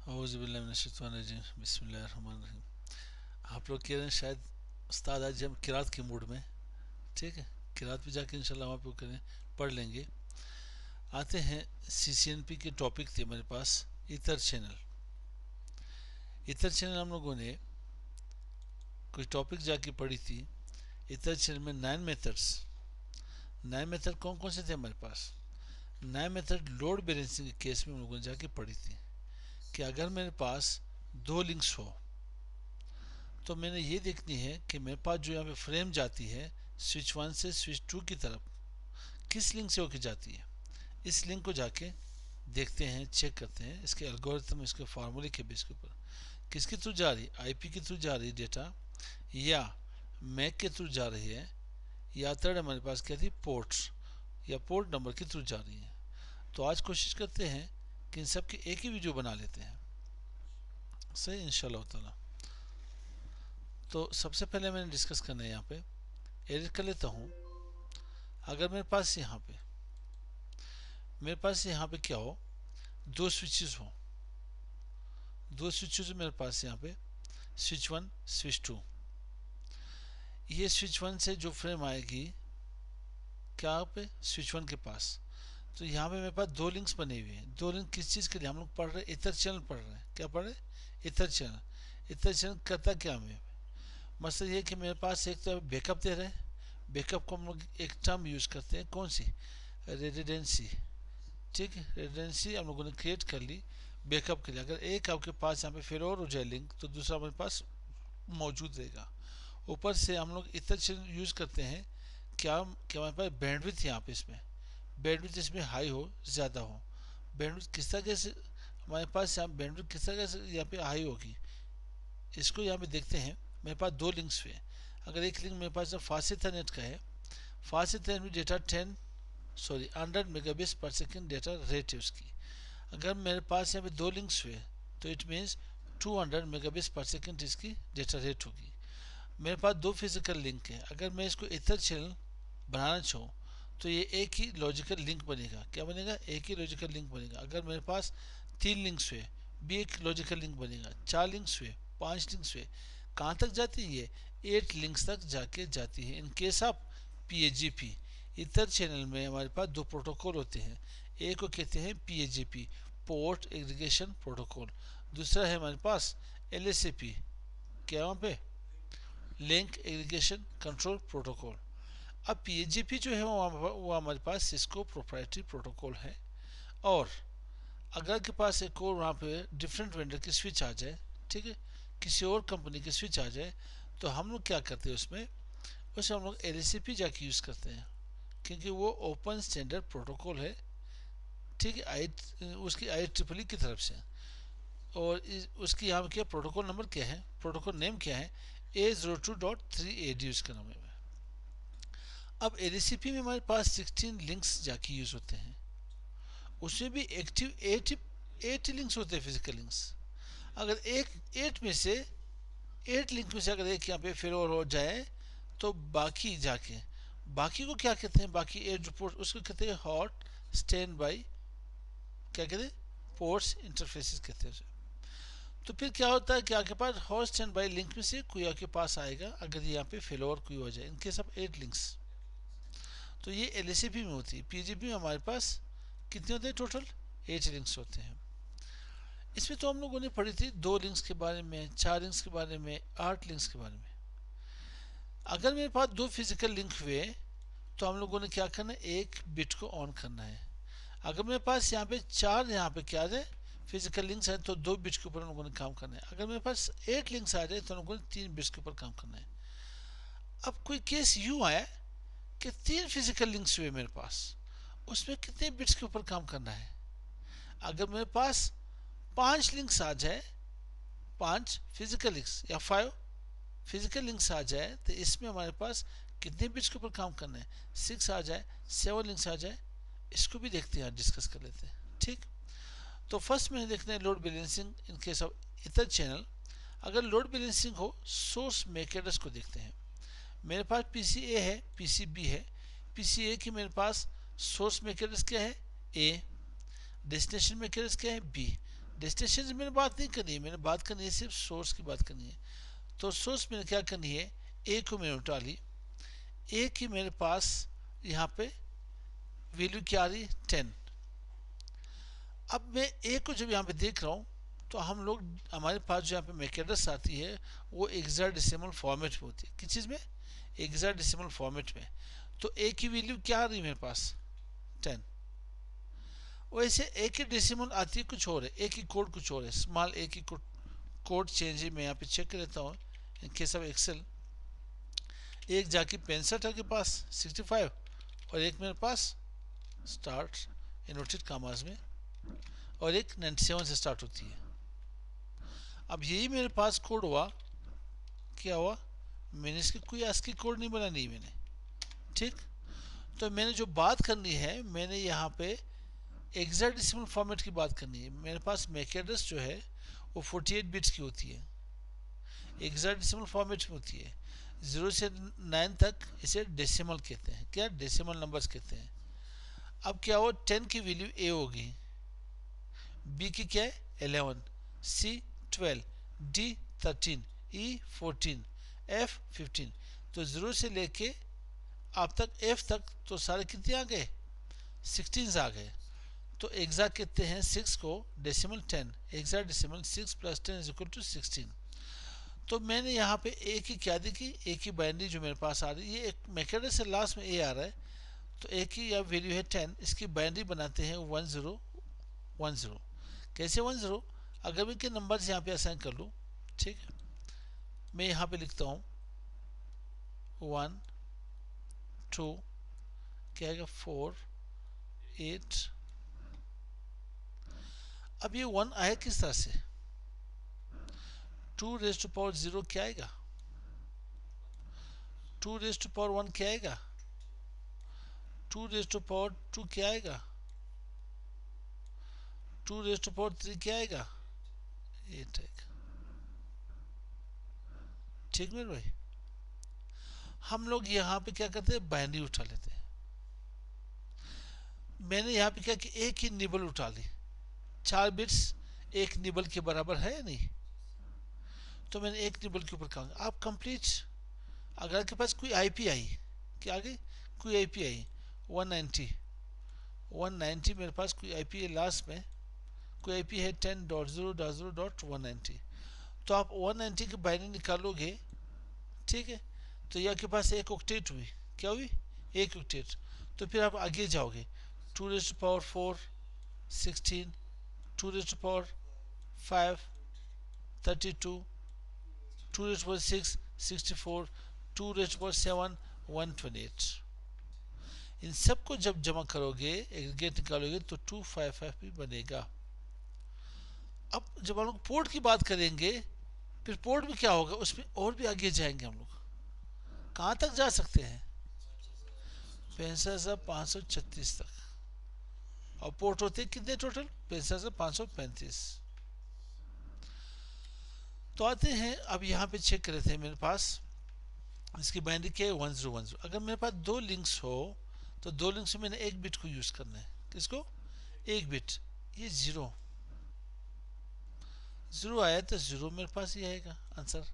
औज़ुबिल्लाहिमिनश्शैतानिर्रजीम बिस्मिल्लाहिर्रहमानिर्रहीम। आप लोग कह रहे हैं शायद उस्ताद आज हम किरात के मूड में। ठीक है, किरात पे जाके इंशाल्लाह वहाँ पे करें, पढ़ लेंगे। आते हैं सीसीएनपी के टॉपिक थे मेरे पास। इतर चैनल। इतर चैनल हम लोगों ने कोई टॉपिक जाके पढ़ी थी। इतर चैनल में 9 मेथड्स। 9 मेथड कौन कौन से थे हमारे पास? 9 मेथड लोड बैलेंसिंग के केस में हम लोगों ने जाके पढ़ी थी कि अगर मेरे पास दो लिंक्स हो तो मैंने ये देखनी है कि मेरे पास जो यहाँ पे फ्रेम जाती है स्विच 1 से स्विच 2 की तरफ, किस लिंक से होके जाती है। इस लिंक को जाके देखते हैं, चेक करते हैं इसके एल्गोरिथम, इसके फार्मूले के बेस के ऊपर किसके थ्रू जा रही है, आईपी के थ्रू जा रही है डेटा, या मैक के थ्रू जा रही है, या थर्ड हमारे पास क्या थी, पोर्ट्स या पोर्ट नंबर के थ्रू जा रही है। तो आज कोशिश करते हैं कि इन सब की एक ही वीडियो बना लेते हैं, सही इंशाल्लाह ताला। तो सबसे पहले मैंने डिस्कस करना है, यहाँ पे एडिट कर लेता हूँ। अगर मेरे पास यहाँ पे क्या हो, दो स्विचेस हो, दो स्विचेस मेरे पास यहाँ पे, स्विच 1 स्विच 2। ये स्विच 1 से जो फ्रेम आएगी क्या पे, स्विच 1 के पास, तो यहाँ पे मेरे पास दो लिंक्स बने हुए हैं। दो लिंक किस चीज़ के लिए हम लोग पढ़ रहे हैं, इथर चैनल पढ़ रहे हैं। क्या पढ़ रहे हैं? Ether channel. इथर चैनल करता क्या हमें, मसला ये कि मेरे पास एक तो बैकअप दे रहे हैं। बैकअप को हम लोग एक टर्म यूज़ करते हैं, कौन सी, रेजिडेंसी। ठीक है, रेजिडेंसी हम लोगों ने क्रिएट कर ली बैकअप के लिए। अगर एक आपके पास यहाँ पे फेल हो जाए लिंक, तो दूसरा हमारे पास मौजूद रहेगा। ऊपर से हम लोग इतना चीज यूज़ करते हैं क्या क्या हमारे पास बैंडविड्थ, यहाँ पे इसमें बैंडविड्थ इसमें हाई हो, ज़्यादा हो। बैंडविड्थ किस तरह से हमारे पास यहाँ बैंडविड्थ किस तरह से यहाँ पे हाई होगी, इसको यहाँ पे देखते हैं। मेरे पास दो लिंक्स हुए। अगर एक लिंक मेरे पास फास्ट इथरनेट का है, फास्ट इथरनेट में डेटा 100 मेगाबिट्स पर सेकेंड डेटा रेट है उसकी। अगर मेरे पास यहाँ पे दो लिंक्स हुए तो इट मीन्स 200 मेगाबिट्स पर सेकेंड इसकी डेटा रेट होगी। मेरे पास दो फिजिकल लिंक है, अगर मैं इसको इथर चैनल बनाना चाहूँ तो ये एक ही लॉजिकल लिंक बनेगा। क्या बनेगा? एक ही लॉजिकल लिंक बनेगा। अगर मेरे पास 3 लिंक्स हुए भी एक लॉजिकल लिंक बनेगा। 4 लिंक्स हुए, 5 लिंक्स हुए, कहाँ तक जाती है ये? 8 लिंक्स तक जाके जाती है। In case of PAGP, ether channel में हमारे पास दो प्रोटोकॉल होते हैं। एक को कहते हैं PAGP, पोर्ट एग्रीगेशन प्रोटोकॉल। दूसरा है हमारे पास LSAP, क्या वहाँ पे, लिंक एग्रीगेशन कंट्रोल प्रोटोकॉल। अब PAGP जो है वो हमारे पास सिस्को प्रोप्राइटरी प्रोटोकॉल है। और अगर के पास एक और वहाँ पे डिफरेंट वेंडर की स्विच आ जाए, ठीक है, किसी और कंपनी की स्विच आ जाए, तो हम लोग क्या करते हैं उसमें हम लोग LSAP जाके यूज़ करते हैं, क्योंकि वो ओपन स्टैंडर्ड प्रोटोकॉल है। ठीक है, उसकी IEEE की तरफ से। और उसकी यहाँ क्या प्रोटोकॉल नंबर क्या है, प्रोटोकॉल नेम क्या है, A02.3AD उसका नाम है। अब LSAP में हमारे पास 16 लिंक्स जाके यूज़ होते हैं। उसमें भी एक्टिव 8 लिंक्स होते हैं, फिजिकल लिंक्स। अगर एक 8 में से 8 लिंक में से अगर एक यहाँ पे फेल हो जाए, तो बाकी जाके, बाकी को क्या कहते हैं, बाकी 8 रिपोर्ट उसको कहते हैं हॉट स्टैंड बाई, क्या कहते हैं, पोर्ट्स इंटरफेसेस कहते हैं उसे। तो फिर क्या होता है कि आपके पास हॉट स्टैंड बाई लिंक में से कोई आपके पास आएगा, अगर यहाँ पे फेल कोई हो जाए, इनके सब 8 लिंक्स। तो ये LSAP में होती है। PGP में हमारे पास कितने होते हैं टोटल? 8 लिंक्स होते हैं। इसमें तो हम लोगों ने पढ़ी थी 2 लिंक्स के बारे में, 4 लिंक्स के बारे में, 8 लिंक्स के बारे में। अगर मेरे पास दो फिजिकल लिंक हुए तो हम लोगों ने क्या करना है, एक बिट को ऑन करना है। अगर मेरे पास यहाँ पे 4 यहाँ पे क्या है फिजिकल लिंक्स है, तो 2 बिट्स के ऊपर हम लोगों ने काम करना है। अगर मेरे पास 8 लिंक्स आ जाए तो हम लोगों ने 3 बिट्स के ऊपर काम करना है। अब कोई केस यूँ आया कि 3 फिजिकल लिंक्स हुए मेरे पास, उसमें कितने बिट्स के ऊपर काम करना है? अगर मेरे पास 5 लिंक्स आ जाए, 5 फिजिकल लिंक्स या 5 फिजिकल लिंक्स आ जाए, तो इसमें हमारे पास कितने बिट्स के ऊपर काम करना है? 6 आ जाए, 7 लिंक्स आ जाए, इसको भी देखते हैं, डिस्कस कर लेते हैं। ठीक, तो फर्स्ट में देखते हैं load balancing in case of ether channel. अगर लोड बैलेंसिंग हो, सोर्स मैक एड्रेस को देखते हैं। मेरे पास PCA है, PCB है। PCA की मेरे पास सोर्स मैक एड्रेस क्या है? A। डेस्टिनेशन मैक एड्रेस क्या है? B। डेस्टिनेशन से मैंने बात नहीं करनी है, मैंने बात करनी है सिर्फ सोर्स की बात करनी है। तो सोर्स मैंने क्या करनी है, ए को मैंने उठा ली, ए की मेरे पास यहाँ पे वैल्यू क्या आ रही है 10। अब मैं ए को जब यहाँ पे देख रहा हूँ तो हम लोग हमारे पास जो यहाँ पे मैक एड्रेस आती है वो हेक्साडेसिमल फॉर्मेट में होती है। किस चीज़ में, हेक्साडेसिमल फॉर्मेट में। तो ए की वैल्यू क्या आ रही है मेरे पास 10। वैसे ए की डेसिमल आती है कुछ और है, ए की कोड कुछ और है, स्मॉल ए की कोड चेंज है। मैं यहाँ पे चेक कर लेता हूँ इन केस ऑफ एक्सेल। एक जाके 65 है के पास 65, और एक मेरे पास स्टार्ट इन्वर्टेड कामास में, और एक 97 से स्टार्ट होती है। अब यही मेरे पास कोड हुआ, क्या हुआ, मैंने इसकी कोई ASCII कोड नहीं बनानी मैंने, ठीक। तो मैंने जो बात करनी है, मैंने यहाँ पे हेक्साडेसिमल फॉर्मेट की बात करनी है। मेरे पास मैक एड्रेस जो है वो 48 बिट्स की होती है, हेक्साडेसिमल फॉर्मेट में होती है। 0 से 9 तक इसे डेसिमल कहते हैं, क्या, डेसिमल नंबर्स कहते हैं। अब क्या हो, 10 की वैल्यू ए होगी, बी की क्या है 11, सी 12, डी 13, ई 14, एफ 15। तो 0 से लेके आप तक एफ तक तो सारे कितने आ गए, 16 आ गए। तो एग्जा कहते हैं 6 को डेसिमल 10, एग्जा decimal 6 plus 10 is equal to 16। तो मैंने यहाँ पे ए की क्या देखी, ए की बाइनरी जो मेरे पास आ रही है, ये एक मैकेडर से लास्ट में ए आ रहा है, तो ए की या वैल्यू है 10, इसकी बाइनरी बनाते हैं 1010। कैसे 10, अगर मैं के नंबर यहाँ पे असाइन कर लूँ, ठीक है, मैं यहाँ पे लिखता हूँ 1 2 क्या आएगा 4 8। अब ये 1 आया किस तरह से, 2 रेज टू पावर 0 क्या आएगा, 2 रेज टू पावर 1 क्या आएगा, 2 रेज टू पावर 2 क्या आएगा, 2 रेज टू पावर 3 क्या आएगा, 8 आएगा। ठीक मेरे भाई, हम लोग यहाँ पे क्या करते हैं, बाइनरी उठा लेते हैं। मैंने यहाँ पे क्या कि एक ही निबल उठा ली, 4 बिट्स एक निबल के बराबर है या नहीं, तो मैंने एक निबल के ऊपर कहा। आप कंप्लीट, अगर आपके पास कोई आईपी आई, क्या आ गई, कोई आईपी आई 190 मेरे पास कोई आईपी है, लास्ट में कोई आईपी है 10.0.0.190, तो आप 190 की बाइनरी निकालोगे, ठीक है। तो ये आपके पास एक ऑक्टेट हुई, क्या हुई, एक ऑक्टेट। तो फिर आप आगे जाओगे, 2 raise to power 4 16, 2 raise to power 5 32, 2 raise to power 6 64, 2 raise to power 7 128। इन सबको जब जमा करोगे, एग्रीगेट निकालोगे, तो 255 भी बनेगा। अब जब हम लोग पोर्ट की बात करेंगे, फिर पोर्ट में क्या होगा, उसमें और भी आगे जाएंगे हम लोग, कहाँ तक जा सकते हैं, 65,536 तक। और पोर्ट होते हैं कितने टोटल, 65,535। तो आते हैं, अब यहाँ पे चेक कर रहे थे, मेरे पास इसकी बाइनरी क्या है 1010। अगर मेरे पास दो लिंक्स हो, तो दो लिंक्स में मैंने एक बिट को यूज करना है, किसको, एक बिट, ये 0 आया तो 0 मेरे पास ही आएगा आंसर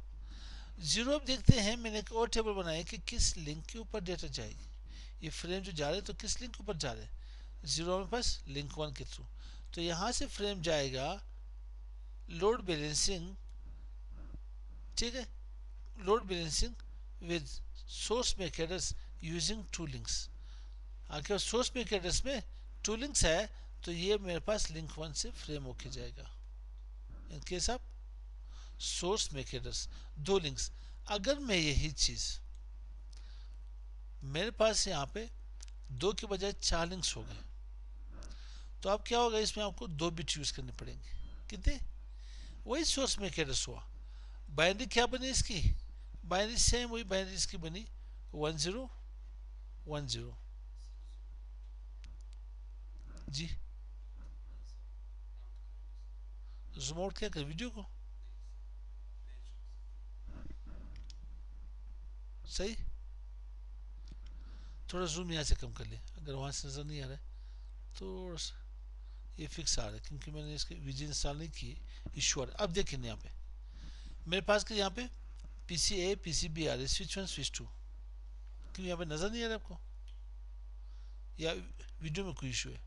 0। अब देखते हैं, मैंने एक और टेबल बनाया कि किस लिंक के ऊपर डेटा जाएगी, ये फ्रेम जो जा रहे हैं तो किस लिंक के ऊपर जा रहे हैं, 0 मेरे पास लिंक 1 के थ्रू। तो यहाँ से फ्रेम जाएगा लोड बैलेंसिंग, ठीक है, load balancing with source MAC address using 2 links. आगे सोर्स मैक एड्रेस में 2 लिंक्स है, तो ये मेरे पास लिंक 1 से फ्रेम होके जाएगा। In case of source MAC address 2 links. अगर मैं यही चीज, मेरे पास यहाँ पे 2 के बजाय 4 लिंक्स हो गए, तो अब क्या होगा, इसमें आपको 2 बिट यूज करने पड़ेंगे, कितने, वही सोर्स मैक एड्रेस हुआ। बाइनरी क्या बनी इसकी, बाइनरी सेम वही बाइनरी इसकी बनी 1010 जी। जूम आउट क्या कर वीडियो को, सही, थोड़ा जूम यहाँ से कम कर ले, अगर वहाँ से नज़र नहीं आ रहा है थोड़ा सा, ये फिक्स आ रहा है क्योंकि मैंने इसके वीजी इंस्टॉल नहीं की, इशू आ रहा है। अब देखिए यहाँ पे मेरे पास के यहाँ पे PCA PCB आ रही है, स्विच 1 स्विच 2, क्यों यहाँ पे नज़र नहीं आ रहा आपको, या वीडियो में कोई इशू है?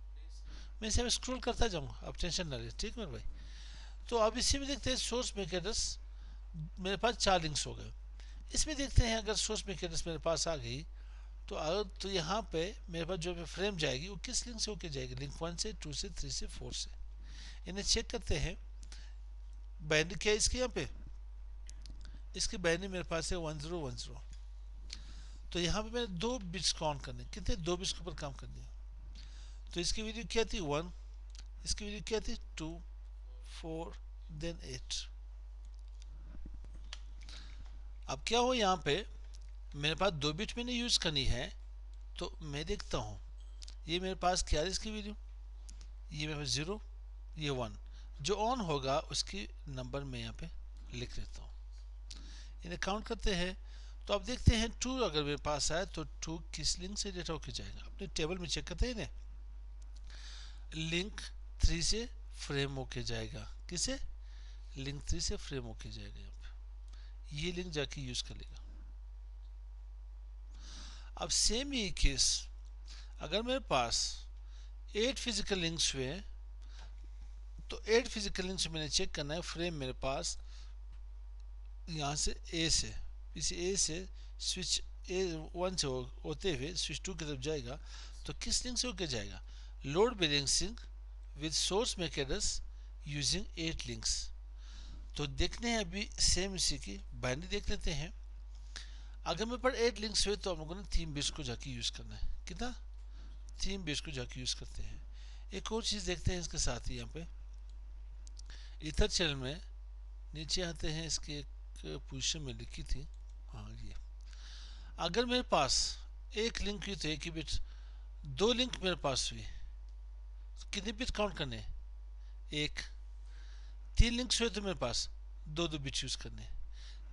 मैं इसे स्क्रॉल करता जाऊँगा, आप टेंशन ना लीजिए, ठीक है मेरे भाई। तो अब इसी में देखते हैं सोर्स मैक एड्रेस, मेरे पास 4 लिंक्स हो गए। इसमें देखते हैं अगर सोर्स मैक एड्रेस मेरे पास आ गई तो अगर तो यहाँ पे मेरे पास जो फ्रेम जाएगी वो किस लिंक से होके जाएगी, लिंक 1 से 2 से 3 से 4 से। इन्हें चेक करते हैं। बाइनरी क्या है इसकी, यहाँ पे इसकी बाइनरी मेरे पास है 1010। तो यहाँ पे मैंने 2 बिट्स काउंट करने, कितने 2 बिट्स के ऊपर काम करनी है। तो इसकी वैल्यू क्या थी 1, इसकी वैल्यू क्या थी 2, 4 देन 8। अब क्या हो यहाँ पे मेरे पास 2 बिट मैंने यूज करनी है, तो मैं देखता हूँ ये मेरे पास क्या है इसकी वैल्यू, ये मेरे पास 0, ये 1, जो ऑन होगा उसकी नंबर मैं यहाँ पे लिख लेता हूँ। इन्हें काउंट करते हैं। तो अब देखते हैं 2 अगर मेरे पास आए तो 2 किस लिंक से डेटा होके जाएगा, अपने टेबल में चेक करते हैं इन्हें। लिंक 3 से फ्रेम होके जाएगा, किसे, लिंक 3 से फ्रेम होके जाएगा, यहाँ पे ये लिंक जाके यूज कर लेगा। अब सेम ये केस अगर मेरे पास 8 फिजिकल लिंक्स हुए, तो 8 फिजिकल लिंक्स मैंने चेक करना है, फ्रेम मेरे पास यहाँ से ए से, इसी ए से स्विच A1 से होते हुए स्विच 2 की तरफ जाएगा, तो किस लिंक से होकर जाएगा, load balancing with source MAC address using 8 links. तो देखने हैं अभी सेम इसी की बाइनरी देख लेते हैं। अगर मेरे पास 8 लिंक्स हुए तो हम लोगों ने 3 बिट्स को जाके यूज करना है, कितना 3 बिट्स को जाके यूज करते हैं। एक और चीज देखते हैं इसके साथ ही, यहाँ पे इथर चैनल में नीचे आते हैं, इसके एक पोजीशन में लिखी थी, हाँ ये, अगर मेरे पास एक लिंक हुई तो एक ही बिट, 2 लिंक मेरे पास हुई तो कितने बिट काउंट करने, एक, 3 लिंक्स हुए तो मेरे पास 2 बिट यूज करने,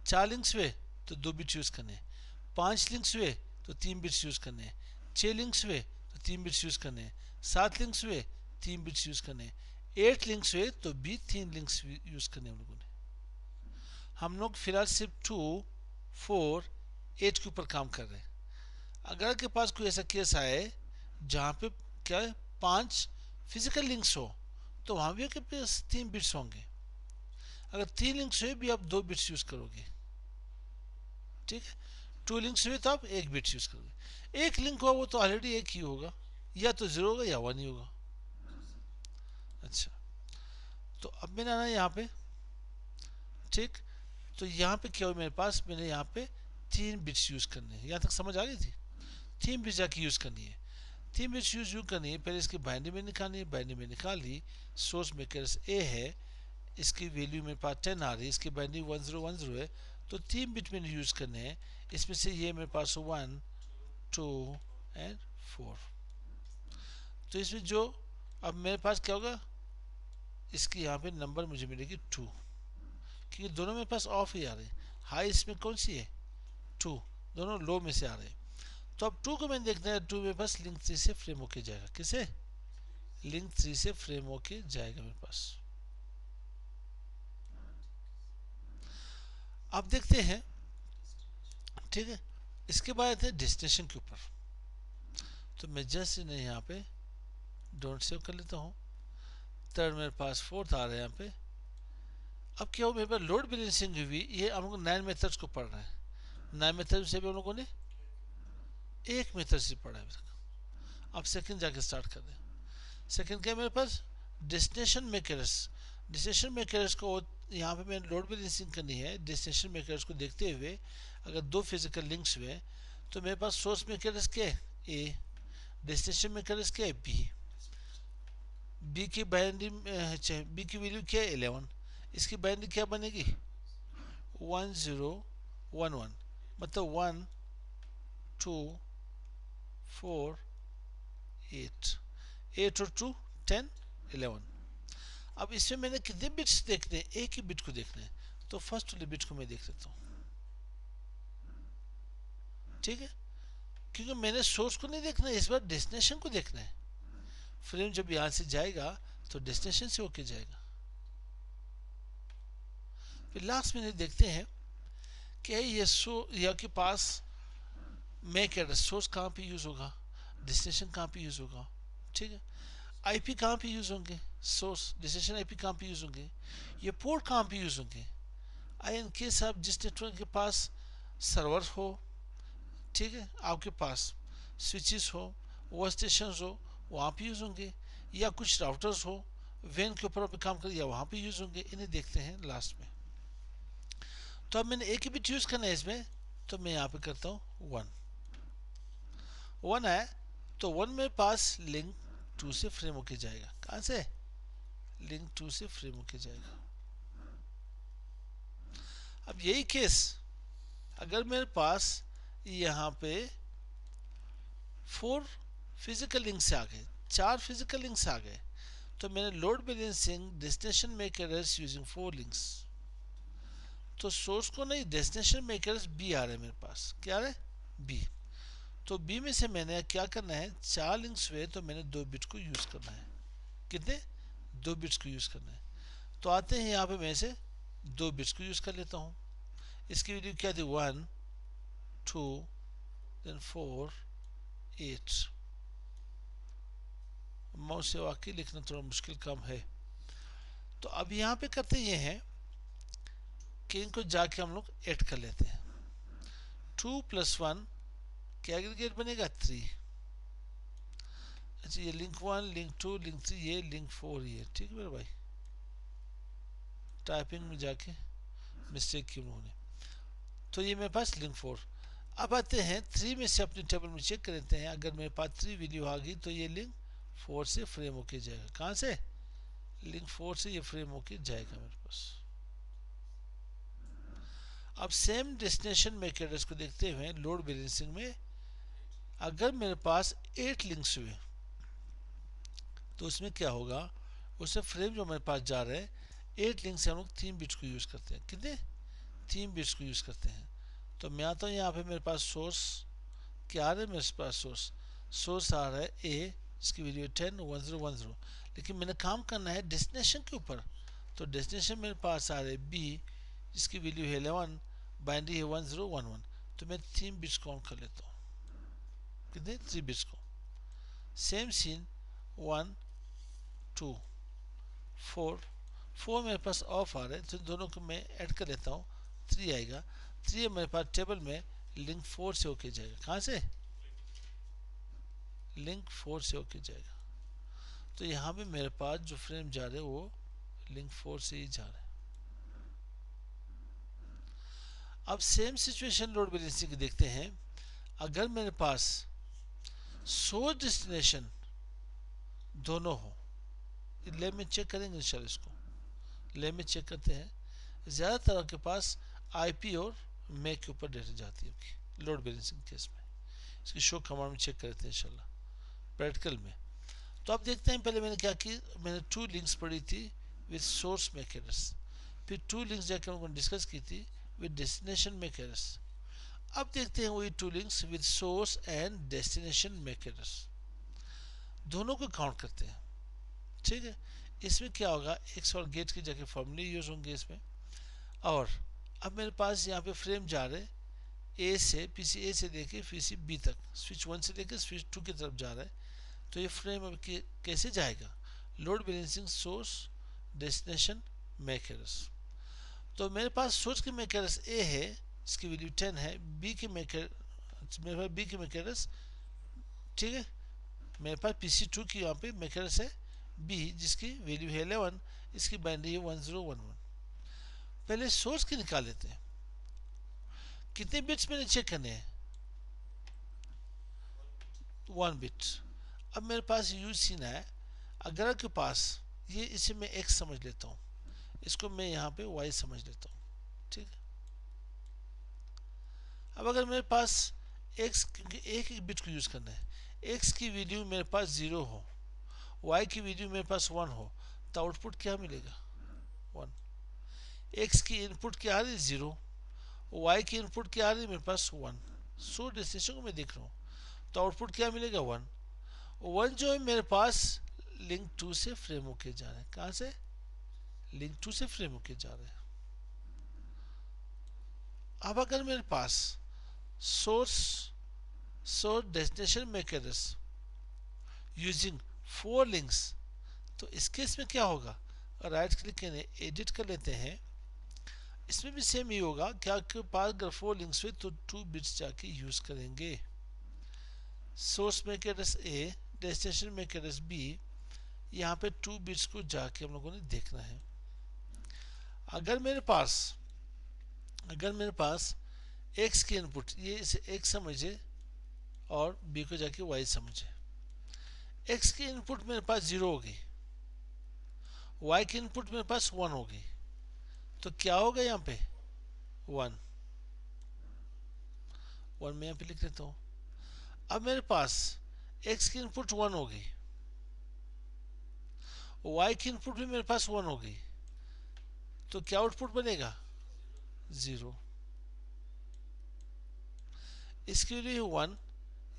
4 लिंक्स हुए तो 2 बिट यूज करने, 5 लिंक्स हुए तो 3 बिट्स यूज करने, 6 लिंक्स हुए तो 3 बिट्स यूज करने, 7 लिंक्स हुए 3 बिट्स यूज करने, 8 लिंक्स हुए तो भी 3 लिंक्स यूज करने हम लोगों ने। हम लोग फिलहाल सिर्फ 2, 4, 8 के ऊपर काम कर रहे हैं। अगर आपके पास कोई ऐसा केस आए जहाँ पे क्या है 5 फिजिकल लिंक्स हो, तो वहाँ भी आपके पास 3 बिट्स होंगे। अगर 3 लिंक्स हुए भी आप 2 बिट्स यूज करोगे, ठीक है। 2 लिंक्स हुए तो आप 1 बिट्स यूज करोगे, 1 लिंक हुआ वो तो ऑलरेडी 1 ही होगा, या तो 0 होगा या 1 ही होगा। अच्छा, तो अब मैंने आना यहाँ पे, ठीक। तो यहाँ पे क्या हो मेरे पास, मैंने यहाँ पे 3 बिट्स यूज करने हैं, यहाँ तक समझ आ गई थी। 3 बिट्स जाके यूज करनी है, 3 बिट्स यूज करनी है। पहले इसकी बाइनरी में निकालनी है, बाइनरी में निकाल ली, सोर्स मेकर्स ए है, इसकी वैल्यू मेरे पास 10 आ रही है, इसकी बाइनरी 1010 है, तो 3 बिट मैंने यूज करने हैं। इसमें से ये मेरे पास 1, 2 एंड 4। तो इसमें जो अब मेरे पास क्या होगा, इसकी यहाँ पे नंबर मुझे मिलेगी 2, क्योंकि दोनों मेरे पास ऑफ ही आ रहे हैं। हाई इसमें कौन सी है 2, दोनों लो में से आ रहे हैं। तो अब 2 को मैंने देखना है, 2 मेरे पास लिंक 3 से फ्रेम होके जाएगा, किसे, लिंक 3 से फ्रेम होके जाएगा मेरे पास। अब देखते हैं, ठीक है। इसके बाद है डेस्टिनेशन के ऊपर, तो मैं जस्ट इन्हें यहाँ पे डोंट सेव कर लेता हूँ। थर्ड मेरे पास 4th आ रहा है यहाँ पे। अब क्या हो मेरे पास लोड बैलेंसिंग हुई, ये हम लोग 9 मेथड्स को पढ़ रहे हैं, 9 मेथड से भी हम लोगों ने एक मेथड से पढ़ा है अभी तक। अब सेकंड जाके स्टार्ट कर दें। सेकंड क्या है मेरे पास, डेस्टिनेशन मेकर्स। डेस्टिनेशन मेकर्स को यहाँ पे मैंने लोड बैलेंसिंग करनी है, डेस्टिनेशन मेकर्स को देखते हुए अगर 2 फिजिकल लिंक्स हुए तो मेरे पास सोर्स मेकर्स क्या है ए, डेस्टिनेशन मेकर्स क्या है बी, बी की बाइनरी, बी की वैल्यू क्या है 11, इसकी बाइनरी क्या बनेगी 1011, मतलब 1, 2, 4, 8, 8 और 2 10, 11। अब इसमें मैंने कितने बिट्स देखने हैं, एक ही बिट को देखना है, तो फर्स्ट वाले बिट को मैं देख लेता हूँ, ठीक है। क्योंकि मैंने सोर्स को नहीं देखना है, इस बार डेस्टिनेशन को देखना है। फ्रेम जब यहाँ से जाएगा तो डेस्टिनेशन से होके जाएगा। फिर लास्ट में देखते हैं कि ये यहाँ के पास मैक एड्रेस सोर्स कहाँ पे यूज होगा, डेस्टिनेशन कहाँ पे यूज होगा, ठीक है। आईपी कहाँ पे यूज होंगे, सोर्स डेस्टिनेशन आईपी कहाँ पे यूज होंगे, ये पोर्ट कहाँ पे यूज होंगे। आई इन केस आप जिस नेटवर्क के पास सर्वर हो, ठीक है, आपके पास स्विचेस हो, वो स्टेशन हो, वहाँ पे यूज होंगे, या कुछ राउटर्स हो वैन के ऊपर काम कर, या वहाँ पे यूज होंगे। इन्हें देखते हैं लास्ट में। तो अब मैंने एक ही बिट यूज करना है इसमें, तो मैं यहाँ पे करता हूँ 1 है, तो 1 मेरे पास लिंक 2 से फ्रेम होके जाएगा। कहाँ से, लिंक 2 से फ्रेम होके जाएगा। अब यही केस अगर मेरे पास यहाँ पे 4 फिजिकल लिंक्स आ गए, 4 फिजिकल लिंक्स आ गए, तो मैंने load balancing destination make errors using 4 links. तो सोर्स को नहीं, डेस्टिनेशन मेक एरर्स बी आ रहे हैं मेरे पास। क्या आ रहा है, बी। तो बी में से मैंने क्या करना है, 4 लिंक्स हुए तो मैंने 2 बिट को यूज करना है। कितने, 2 बिट्स को यूज करना है। तो आते हैं यहाँ पे मैं से 2 बिट्स को यूज कर लेता हूँ। इसकी वैल्यू क्या थी, 1 2 देन 4 8। माउस से वाकई लिखना थोड़ा मुश्किल काम है। तो अब यहाँ पे करते ये हैं कि इनको जाके हम लोग ऐड कर लेते हैं। 2 + 1 क्या एग्रीगेट बनेगा, 3। अच्छा, ये लिंक 1 लिंक 2 लिंक 3, ये लिंक 4 ये, ठीक है मेरे भाई। टाइपिंग में जाके मिस्टेक क्यों होने। तो ये मेरे पास लिंक 4। अब आते हैं 3 में से अपने टेबल में चेक कर लेते हैं। अगर मेरे पास 3 वैल्यू आ गई तो ये लिंक 4 से फ्रेम होके जाएगा। कहाँ से, लिंक 4 से ये फ्रेम होके जाएगा मेरे पास। अब सेम डेस्टिनेशन मैक एड्रेस को देखते हुए लोड बैलेंसिंग में अगर मेरे पास 8 लिंक्स हुए तो उसमें क्या होगा, उससे फ्रेम जो मेरे पास जा रहे हैं 8 लिंक से हम लोग 3 बिट्स को यूज करते हैं। कितने, 3 बिट्स को यूज करते हैं। तो मैं आता हूँ यहाँ पे, मेरे पास सोर्स क्या आ रहा है, मेरे पास सोर्स आ रहा है ए, इसकी वैल्यू 10 1010, लेकिन मैंने काम करना है डेस्टिनेशन के ऊपर। तो डेस्टिनेशन मेरे पास आ रहा है बी, जिसकी वैल्यू है 11, बाइनरी है 1011। तो मैं 3 बिट्स काउंट कर लेता हूँ। कितने, 3 बिट्स को। सेम सीन 1 2 4 मेरे पास ऑफ आ रहा है, तो दोनों को मैं ऐड कर लेता हूँ। 3 आएगा, 3 मेरे पास टेबल में लिंक 4 से होके जाएगा। कहाँ से, लिंक 4 से होके जाएगा। तो यहाँ पे मेरे पास जो फ्रेम जा रहे हैं वो लिंक 4 से ही जा रहे हैं। अब सेम सिचुएशन लोड बैलेंसिंग की देखते हैं। अगर मेरे पास सोर्स डेस्टिनेशन दोनों हो, लैब में चेक करेंगे इंशाल्लाह, इसको लैब में चेक करते हैं। ज़्यादातर आपके पास आईपी और मैक के ऊपर डेटा जाती है लोड बैलेंसिंग केस में। इसकी शो कमांड में चेक करते हैं इंशाल्लाह प्रैक्टिकल में। तो आप देखते हैं, पहले मैंने क्या की, मैंने 2 लिंक्स पढ़ी थी विद सोर्स मैक एड्रेस, फिर 2 लिंक्स जाकर उनको डिस्कस की थी विद डेस्टिनेशन मैक एड्रेस। अब देखते हैं वही 2 links with source and destination MAC address, दोनों को काउंट करते हैं। ठीक है, इसमें क्या होगा, एक्स और गेट की जगह फॉर्मूले यूज होंगे इसमें। और अब मेरे पास यहाँ पे फ्रेम जा रहे ए से, पीसी ए से लेके पीसी बी तक, स्विच 1 से लेकर स्विच 2 की तरफ जा रहा है। तो ये फ्रेम अब कैसे जाएगा, load balancing source destination MAC address. तो मेरे पास सोर्स की मैक एड्रेस ए है, इसकी वैल्यू 10 है। बी की मैक मेरे पास बी की मैक एड्रेस, ठीक है, मेरे पास पीसी 2 की यहाँ पे मैक एड्रेस है बी, जिसकी वैल्यू है 11, इसकी बाइनरी है 1011। पहले सोर्स की निकाल लेते हैं। कितने बिट्स मैंने चेक करने हैं, 1 बिट। अब मेरे पास यूज सीन है, अगर आपके पास ये, इसे मैं x समझ लेता हूँ, इसको मैं यहाँ पे y समझ लेता हूँ। ठीक है, अब अगर मेरे पास x, क्योंकि एक एक बिट को यूज करना है, x की वैल्यू मेरे पास 0 हो, y की वैल्यू मेरे पास 1 हो, तो आउटपुट क्या मिलेगा, 1। x की इनपुट क्या आ रही है, 0, y की इनपुट क्या आ रही है मेरे पास 1। सो डेस्टिनेशन को मैं देख रहा हूँ, तो आउटपुट क्या मिलेगा, 1। 1 जो है मेरे पास लिंक टू से फ्रेम होके जा रहे हैं। कहाँ से? लिंक टू से फ्रेम होके जा रहे हैं। अब अगर मेरे पास source destination MAC address using 4 links, तो इस केस में क्या होगा? राइट क्लिक करके एडिट कर लेते हैं। इसमें भी सेम ही होगा कि आपके पास अगर 4 लिंक्स हुए तो 2 बिट्स जाके यूज करेंगे। Source MAC address A, destination MAC address B, यहाँ पे 2 बिट्स को जाके हम लोगों ने देखना है। अगर मेरे पास x की इनपुट, ये इसे x समझे और b को जाके y समझे। x की इनपुट मेरे पास 0 होगी, y की इनपुट मेरे पास 1 होगी, तो क्या होगा यहाँ पे? 1 मैं यहाँ पे लिख लेता हूँ। अब मेरे पास x की इनपुट 1 होगी, y की इनपुट भी मेरे पास 1 होगी, तो क्या आउटपुट बनेगा? 0। इसकी वैल्यू 1,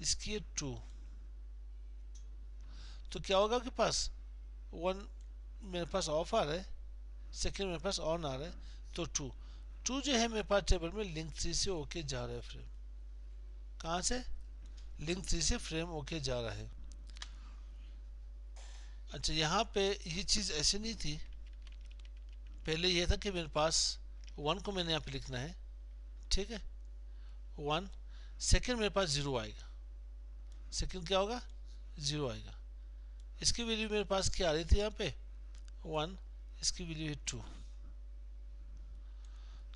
इसकी 2, तो क्या होगा आपके पास? 1 मेरे पास ऑफ आ रहा है, सेकेंड मेरे पास ऑन आ रहा है, तो 2 जो है मेरे पास टेबल में लिंक 3 से होके जा रहा है फ्रेम। कहाँ से? लिंक 3 से फ्रेम होके जा रहा है। अच्छा, यहाँ पे ये चीज़ ऐसे नहीं थी, पहले ये था कि मेरे पास 1 को मैंने यहाँ पे लिखना है, ठीक है, 1, सेकेंड मेरे पास 0 आएगा, सेकेंड क्या होगा? 0 आएगा। इसकी वैल्यू मेरे पास क्या आ रही थी यहाँ पे? 1, इसकी वैल्यू है 2,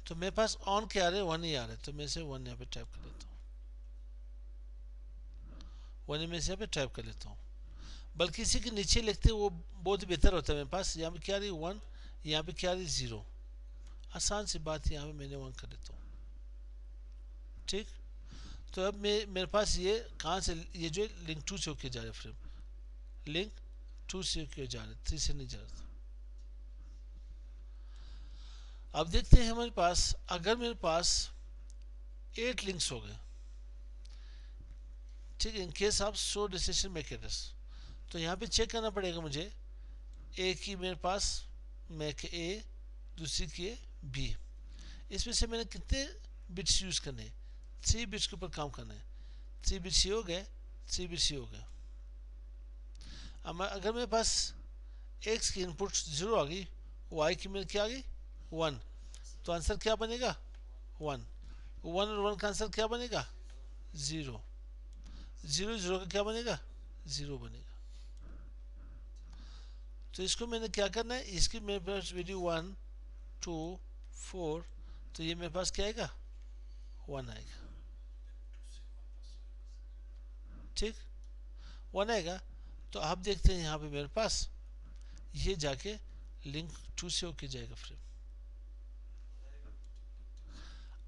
तो मेरे पास ऑन क्या आ रहे हैं? 1 ही आ रहे हैं, तो मैं से 1 यहाँ पे टाइप कर लेता हूँ, 1 में से यहाँ पे टाइप कर लेता हूँ। बल्कि इसी के नीचे लिखते वो बहुत बेहतर होता है। मेरे पास यहाँ पे क्या आ रही? 1, यहाँ पे क्या आ रही? 0। आसान सी बात है, यहाँ पे मैंने 1 कर लेता हूँ, ठीक। तो अब मेरे पास ये कहाँ से, ये जो लिंक 2 से होके जा रहे फ्रेम, लिंक 2 से होके जा रहे, 3 से नहीं जा रहा। अब देखते हैं हमारे पास, अगर मेरे पास 8 लिंक्स हो गए, ठीक है, in case of show destination MAC address, तो यहाँ पे चेक करना पड़ेगा मुझे। ए की मेरे पास मैक ए, दूसरी की है बी, इसमें से मैंने कितने बिट्स यूज करने हैं? 3 बिट्स के ऊपर काम करना है। 3 बिट्स ये हो गए, 3 बिट्स ये हो गए। अब अगर मेरे पास x की इनपुट 0 आ गई, y की मेरे क्या आ गई? 1, तो आंसर क्या बनेगा? 1 और 1 का आंसर क्या बनेगा? 0 का क्या बनेगा? 0 बनेगा। तो इसको मैंने क्या करना है, इसकी मेरे पास वैल्यू 1, 2, 4, तो ये मेरे पास क्या आएगा? 1 आएगा, ठीक, 1 आएगा। तो आप देखते हैं यहाँ पे मेरे पास ये जाके लिंक 2 से होके जाएगा फ्रेम।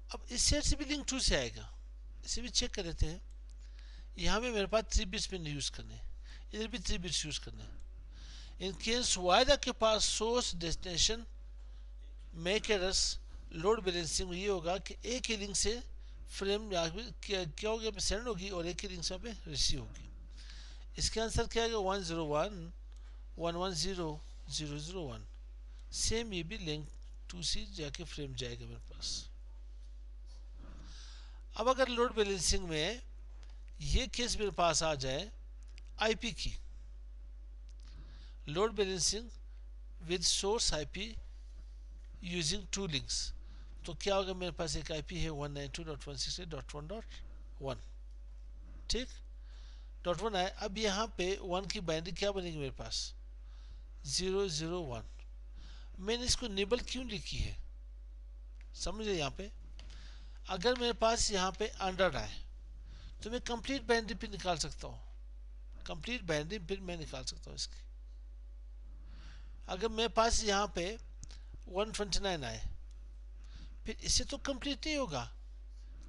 अब इस सेट से भी लिंक 2 से आएगा, इसे भी चेक कर लेते हैं। यहाँ पे मेरे पास 3 बिट्स में यूज करने, इधर भी 3 बिट्स यूज करने। इन केस वायदा के पास source destination MAC address load balancing ये होगा कि एक ही लिंक से फ्रेम क्या होगी, सेंड होगी, और एक ही लिंक से यहाँ पे रिसीव होगी। इसका आंसर क्या आएगा? 101 110 001। सेम ये भी लिंक 2 से जाके फ्रेम जाएगा मेरे पास। अब अगर लोड बैलेंसिंग में ये केस मेरे पास आ जाए आईपी की, load balancing with source IP using 2 links, तो क्या होगा? मेरे पास एक आईपी है 192.168.1.1, ठीक, .1 आए। अब यहाँ पे 1 की बाइनरी क्या बनेगी मेरे पास? 001। मैंने इसको निबल क्यों लिखी है, समझे? यहाँ पे अगर मेरे पास यहाँ पे 100 आए तो मैं कंप्लीट बाइनरी फिर निकाल सकता हूँ, कंप्लीट बाइनरी फिर मैं निकाल सकता हूँ इसकी। अगर मेरे पास यहाँ पे 129 आए, फिर इससे तो कंप्लीट नहीं होगा,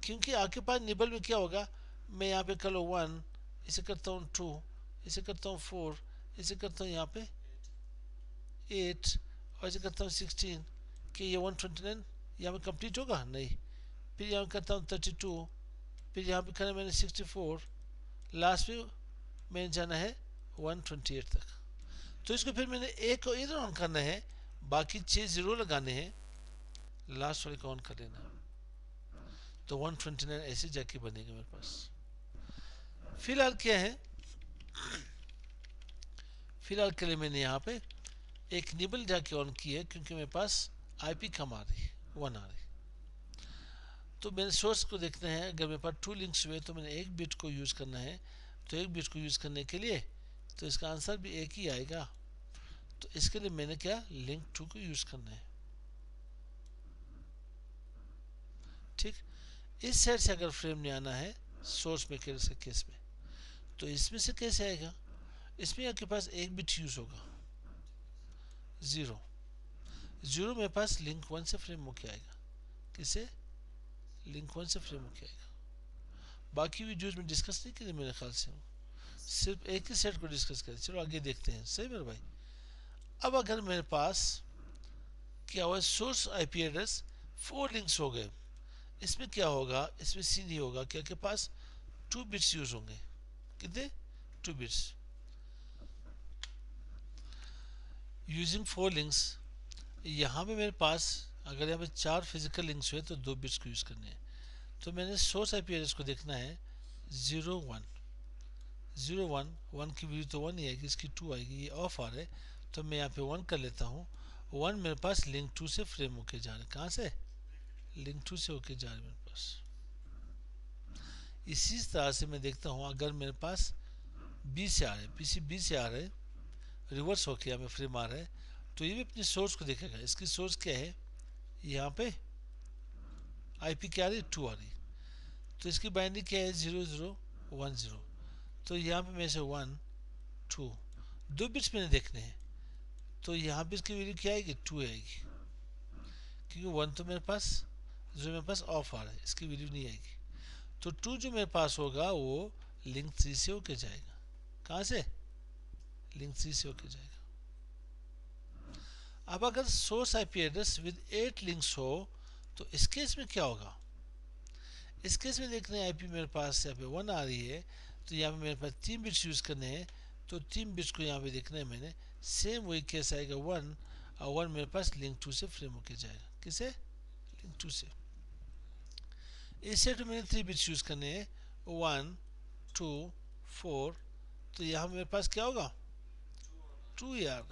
क्योंकि आपके पास निबल में क्या होगा? मैं यहाँ पे कर लो 1, इसे करता हूँ 2, इसे करता हूँ 4, इसे करता हूँ यहाँ पे 8, और इसे करता हूँ 16, कि ये 129 यहाँ पे कंप्लीट होगा? नहीं। फिर यहाँ करता हूँ 32, फिर यहाँ पे करना मैंने 64, लास्ट में मैंने जाना है 128 तक। तो इसको फिर मैंने एक को इधर ऑन करना है, बाकी 6 जीरो लगाने हैं, लास्ट वाले को ऑन कर लेना, तो 129 ऐसे जाके बनेगा मेरे पास। फिलहाल क्या है, फिलहाल के लिए मैंने यहाँ पे एक निबल जाके ऑन की है, क्योंकि मेरे पास आईपी कम आ रही है, 1 आ रही। तो मेरे सोर्स को देखना है, अगर मेरे पास 2 लिंक्स हुए तो मैंने एक बिट को यूज़ करना है, तो एक बिट को यूज़ करने के लिए तो इसका आंसर भी एक ही आएगा। तो इसके लिए मैंने क्या, लिंक 2 को यूज़ करना है। ठीक, इस साइड से अगर फ्रेम नहीं आना है सोर्स में के केस में, तो इसमें से कैसे आएगा, इसमें आपके पास एक बिट यूज़ होगा, 0 0 मेरे पास लिंक 1 से फ्रेम होके आएगा, किसे, लिंक 1 से फ्रेम होके आएगा। बाकी वीडियोज में डिस्कस नहीं किए मेरे ख्याल से, सिर्फ एक ही सेट को डिस्कस करें। चलो आगे देखते हैं, सही मेरे भाई। अब अगर मेरे पास क्या हुआ, सोर्स आईपी एड्रेस 4 लिंक्स हो गए, इसमें क्या होगा, इसमें सी नहीं होगा, क्या के पास 2 बिट्स यूज होंगे, कितने, 2 बिट्स। यूजिंग 4 लिंक्स, यहाँ पे मेरे पास अगर यहाँ पे 4 फिजिकल लिंक्स हुए तो 2 बिट्स को यूज करने हैं। तो मैंने सोर्स आईपी एड्रेस को देखना है 01 01 1 की वैल्यू तो 1 ही आएगी, इसकी 2 आएगी, ये ऑफ आ रहा है, तो मैं यहाँ पे 1 कर लेता हूँ। 1 मेरे पास लिंक 2 से फ्रेम होके जा रहे हैं, कहाँ से, लिंक 2 से होके जा रहे हैं मेरे पास। इसी तरह से मैं देखता हूँ, अगर मेरे पास बी से आ रहे हैं, पीसी बी से आ रहे हैं, रिवर्स होके यहाँ पे फ्रेम आ रहा है, तो ये भी अपनी सोर्स को देखेगा। इसकी सोर्स क्या है, यहाँ पे आईपी क्या आ रही है, 2 आ रही है, तो इसकी बाइंडिंग क्या है, 0010। तो यहाँ पे मेरे से 1 2 2 बिट्स मैंने देखने हैं, तो यहाँ पे इसकी वैल्यू क्या आएगी, 2 आएगी, क्योंकि 1 तो मेरे पास, जो मेरे पास ऑफ आ रहा है, इसकी वैल्यू नहीं आएगी। तो 2 जो मेरे पास होगा वो लिंक 3 से होके जाएगा, कहाँ से, लिंक 3 से होके जाएगा। अब अगर source IP address with 8 links हो तो इस केस में क्या होगा, इस केस में देखने आईपी मेरे पास यहाँ पे 1 आ रही है, तो यहाँ पे मेरे पास 3 बिट्स यूज करने हैं, तो 3 बिट्स को यहाँ पे देखना है मैंने, सेम वही केस आएगा 1, और 1 मेरे पास लिंक 2 से फ्रेम होके जाएगा, किसे, लिंक 2 से। इस सेट में मैंने 3 बिट्स यूज करने हैं, 1 2 4, तो यहाँ मेरे पास क्या होगा, 2 यार,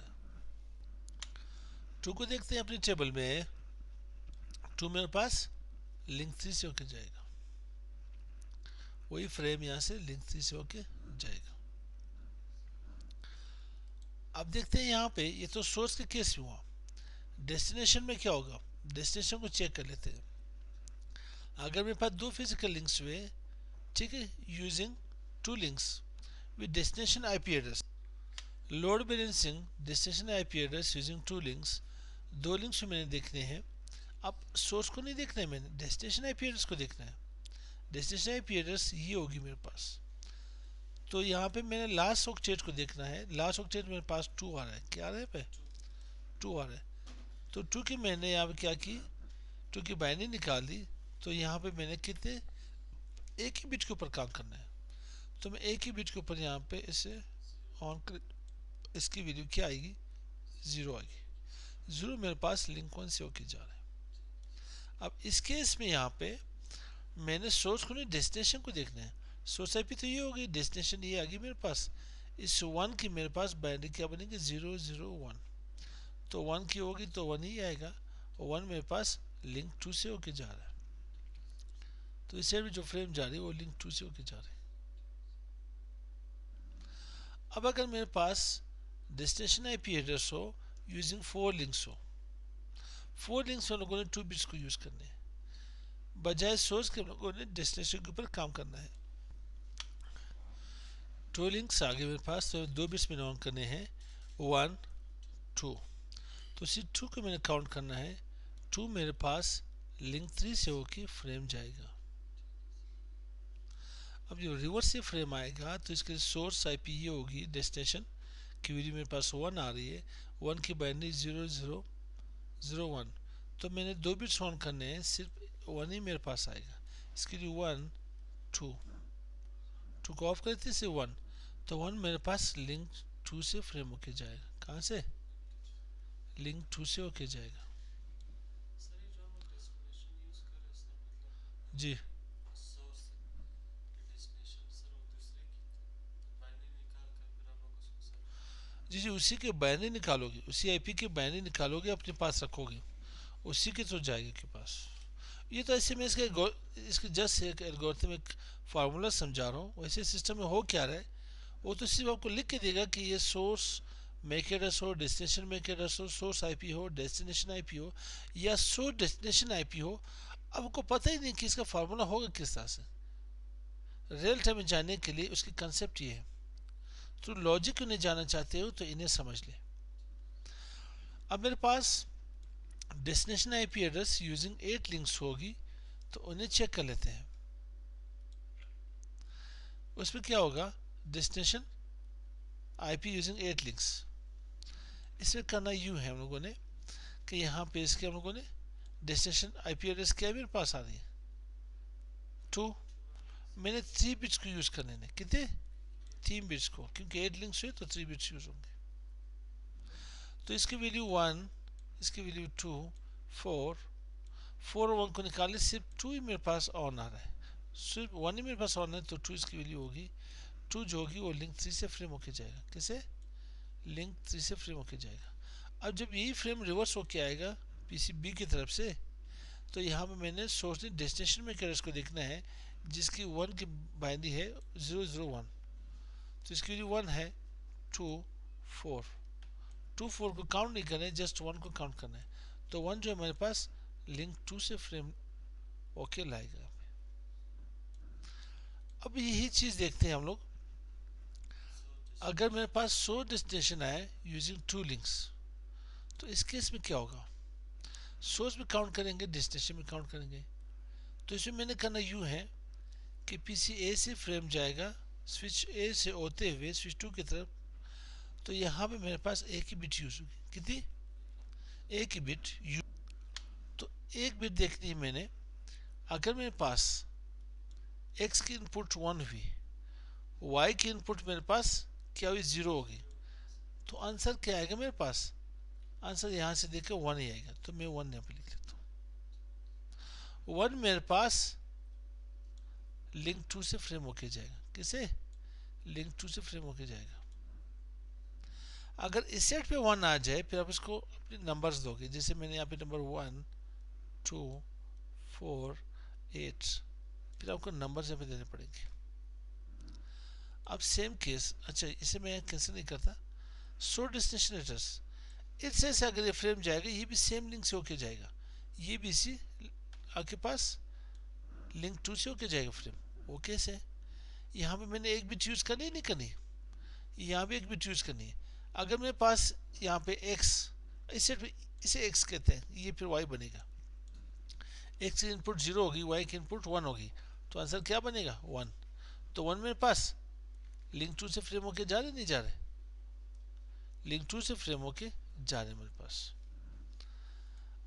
2 को देखते हैं अपनी टेबल में, 2 मेरे पास लिंक 3 से होके जाएगा, वही फ्रेम यहाँ से लिंक 3 से होके जाएगा। अब देखते हैं यहाँ पे, ये तो सोर्स के केस में हुआ, डेस्टिनेशन में क्या होगा, डेस्टिनेशन को चेक कर लेते हैं। अगर मेरे पास 2 फिजिकल लिंक्स हुए, ठीक है, using 2 links with destination IP address, load balancing destination IP address using 2 links, 2 links मैंने देखने हैं। अब सोर्स को नहीं देखना है मैंने, डेस्टिनेशन आईपी एड्रेस को देखना है। डेस्टिनेशन आईपी एड्रेस ये होगी मेरे पास, तो यहाँ पे मैंने लास्ट ऑक्टेट को देखना है, लास्ट ऑक्टेट मेरे पास 2 आ रहा है, क्या आ रहा है पे, 2 आ रहा है, तो 2 की मैंने यहाँ पे क्या की, 2 की बाइनरी निकाल दी, तो यहाँ पे मैंने कितने, एक ही बिट के ऊपर काम करना है, तो मैं एक ही बिट के ऊपर यहाँ पे इसे ऑन कर, इसकी वैल्यू क्या आएगी, 0 आएगी, 0 मेरे पास लिंक 1 से होके जा रहा है। अब इस केस में यहाँ पे मैंने सोर्स को नहीं, डेस्टिनेशन को देखना है। सोर्स आईपी तो ये होगी, डेस्टिनेशन ये आ गई मेरे पास, इस 1 की मेरे पास बाइनरी क्या बनेगी, 001, तो 1 की होगी तो 1 ही आएगा, और 1 मेरे पास लिंक 2 से होके जा रहा है, तो इससे भी जो फ्रेम जा रही है वो लिंक 2 से होके जा रही है। अब अगर मेरे पास डेस्टिनेशन आईपी एड्रेस हो यूजिंग 4 लिंक्स हो, 4 लिंक्स में लोगों ने 2 बिट्स को यूज करने हैं, बजाय सोर्स के लोगों ने डेस्टिनेशन के ऊपर काम करना है। 2 लिंक्स आगे मेरे पास, तो 2 बिट्स मैंने ऑन करने हैं, 1 2, तो इसी 2 को मैंने काउंट करना है, 2 मेरे पास लिंक 3 से होके फ्रेम जाएगा। अब जो रिवर्स से फ्रेम आएगा तो इसके सोर्स आईपी ये होगी, डेस्टिनेशन की वैल्यू मेरे पास 1 आ रही है, 1 की बाइनरी 0001, तो मैंने 2 बिट्स ऑन करने हैं, सिर्फ 1 ही मेरे पास आएगा, इसके लिए 1 2 2 को ऑफ करते से 1, तो 1 मेरे पास लिंक 2 से फ्रेम होके जाएगा, कहाँ से? लिंक 2 से होके जाएगा जी। जी जी, उसी के बाइनरी निकालोगे, उसी आईपी के बाइनरी निकालोगे, अपने पास रखोगे, उसी के तो जाएगा के पास। ये तो ऐसे मैं इसके जस्ट एक एल्गोरिथमिक फार्मूला समझा रहा हूँ। वैसे सिस्टम में हो क्या रहा है, वो तो सिर्फ आपको लिख के देगा कि ये सोर्स मेक एड्रेस हो, डेस्टिनेशन मेक एड्रेस हो, सोर्स आईपी हो, डेस्टिनेशन आईपी हो, या सोर्स डेस्टिनेशन आईपी हो। अब आपको पता ही नहीं कि इसका फार्मूला होगा किस तरह से। रियल टाइम में जानने के लिए उसकी कंसेप्ट ये है। तो लॉजिक उन्हें जानना चाहते हो तो इन्हें समझ ले। अब मेरे पास destination IP address using 8 links होगी, तो उन्हें चेक कर लेते हैं। उसमें क्या होगा, डेस्टिनेशन आईपी यूजिंग 8 लिंक्स। इसमें करना यूँ है हम लोगों ने कि यहाँ पे इसके हम लोगों ने डेस्टिनेशन आईपी एड्रेस क्या मेरे पास आ रही है 2। मैंने 3 बिट्स को यूज़ करने ने, कितने 3 बिट्स को, क्योंकि 8 लिंक्स हुए तो 3 बिट्स यूज़ होंगे। तो इसकी वैल्यू 1, इसकी वैल्यू 2, 4, 4 और 1 को निकाले, सिर्फ 2 ही मेरे पास ऑन आ रहा है, सिर्फ 1 ही मेरे पास ऑन है, तो 2 इसकी वैल्यू होगी। 2 जो होगी वो लिंक 3 से फ्रेम होके जाएगा। कैसे? लिंक 3 से फ्रेम होके जाएगा। अब जब यही फ्रेम रिवर्स होके आएगा पीसी बी की तरफ से, तो यहाँ पे मैंने सोर्स डेस्टिनेशन में कैरेक्टर्स को देखना है, जिसकी 1 की बाइनरी है 001, तो इसकी वैल्यू 1 है। 2, 4, 2 4 को काउंट नहीं करना है, जस्ट 1 को काउंट करना है। तो 1 जो है मेरे पास लिंक 2 से फ्रेम ओके लाएगा। अब यही चीज़ देखते हैं हम लोग। अगर मेरे पास सोर्स डेस्टिनेशन आए यूजिंग 2 लिंक्स, तो इस केस में क्या होगा, सोर्स में काउंट करेंगे, डेस्टिनेशन में काउंट करेंगे। तो इसमें मैंने करना यूँ है कि पीसी ए से फ्रेम जाएगा, स्विच ए से होते हुए स्विच 2 की तरफ, तो यहाँ पे मेरे पास एक ही बिट यूज होगी। कितनी? एक ही बिट यूज। तो एक बिट देखनी है मैंने। अगर मेरे पास x की इनपुट 1 हुई, y की इनपुट मेरे पास क्या हुई 0 होगी, तो आंसर क्या आएगा मेरे पास? आंसर यहाँ से देख के 1 ही आएगा, तो मैं 1 यहाँ पे लिख लेता हूँ। 1 मेरे पास लिंक 2 से फ्रेम होके जाएगा। किसे? लिंक 2 से फ्रेम होके जाएगा। अगर इस सेट पे 1 आ जाए, फिर आप इसको अपने नंबर्स दोगे, जैसे मैंने यहाँ पे नंबर 1, 2, 4, 8, फिर आपको नंबर यहाँ पे देने पड़ेंगे। अब सेम केस, अच्छा इसे मैं कैंसिल नहीं करता, सोर्स डेस्टिनेशन एड्रेस इससे से अगर ये फ्रेम जाएगा, ये भी सेम लिंक से होके जाएगा, ये भी इसी आपके पास लिंक 2 से होके जाएगा फ्रेम। वो कैसे? यहाँ पे मैंने एक बिट यूज करनी है, नहीं करनी, यहाँ भी एक बिट यूज करनी है। अगर मेरे पास यहाँ पे x, इसे x कहते हैं, ये फिर y बनेगा। x की इनपुट 0 होगी, y की इनपुट 1 होगी, तो आंसर क्या बनेगा 1। तो 1 मेरे पास लिंक 2 से फ्रेम होके जा रहे नहीं जा रहे? लिंक 2 से फ्रेम होके जा रहे मेरे पास।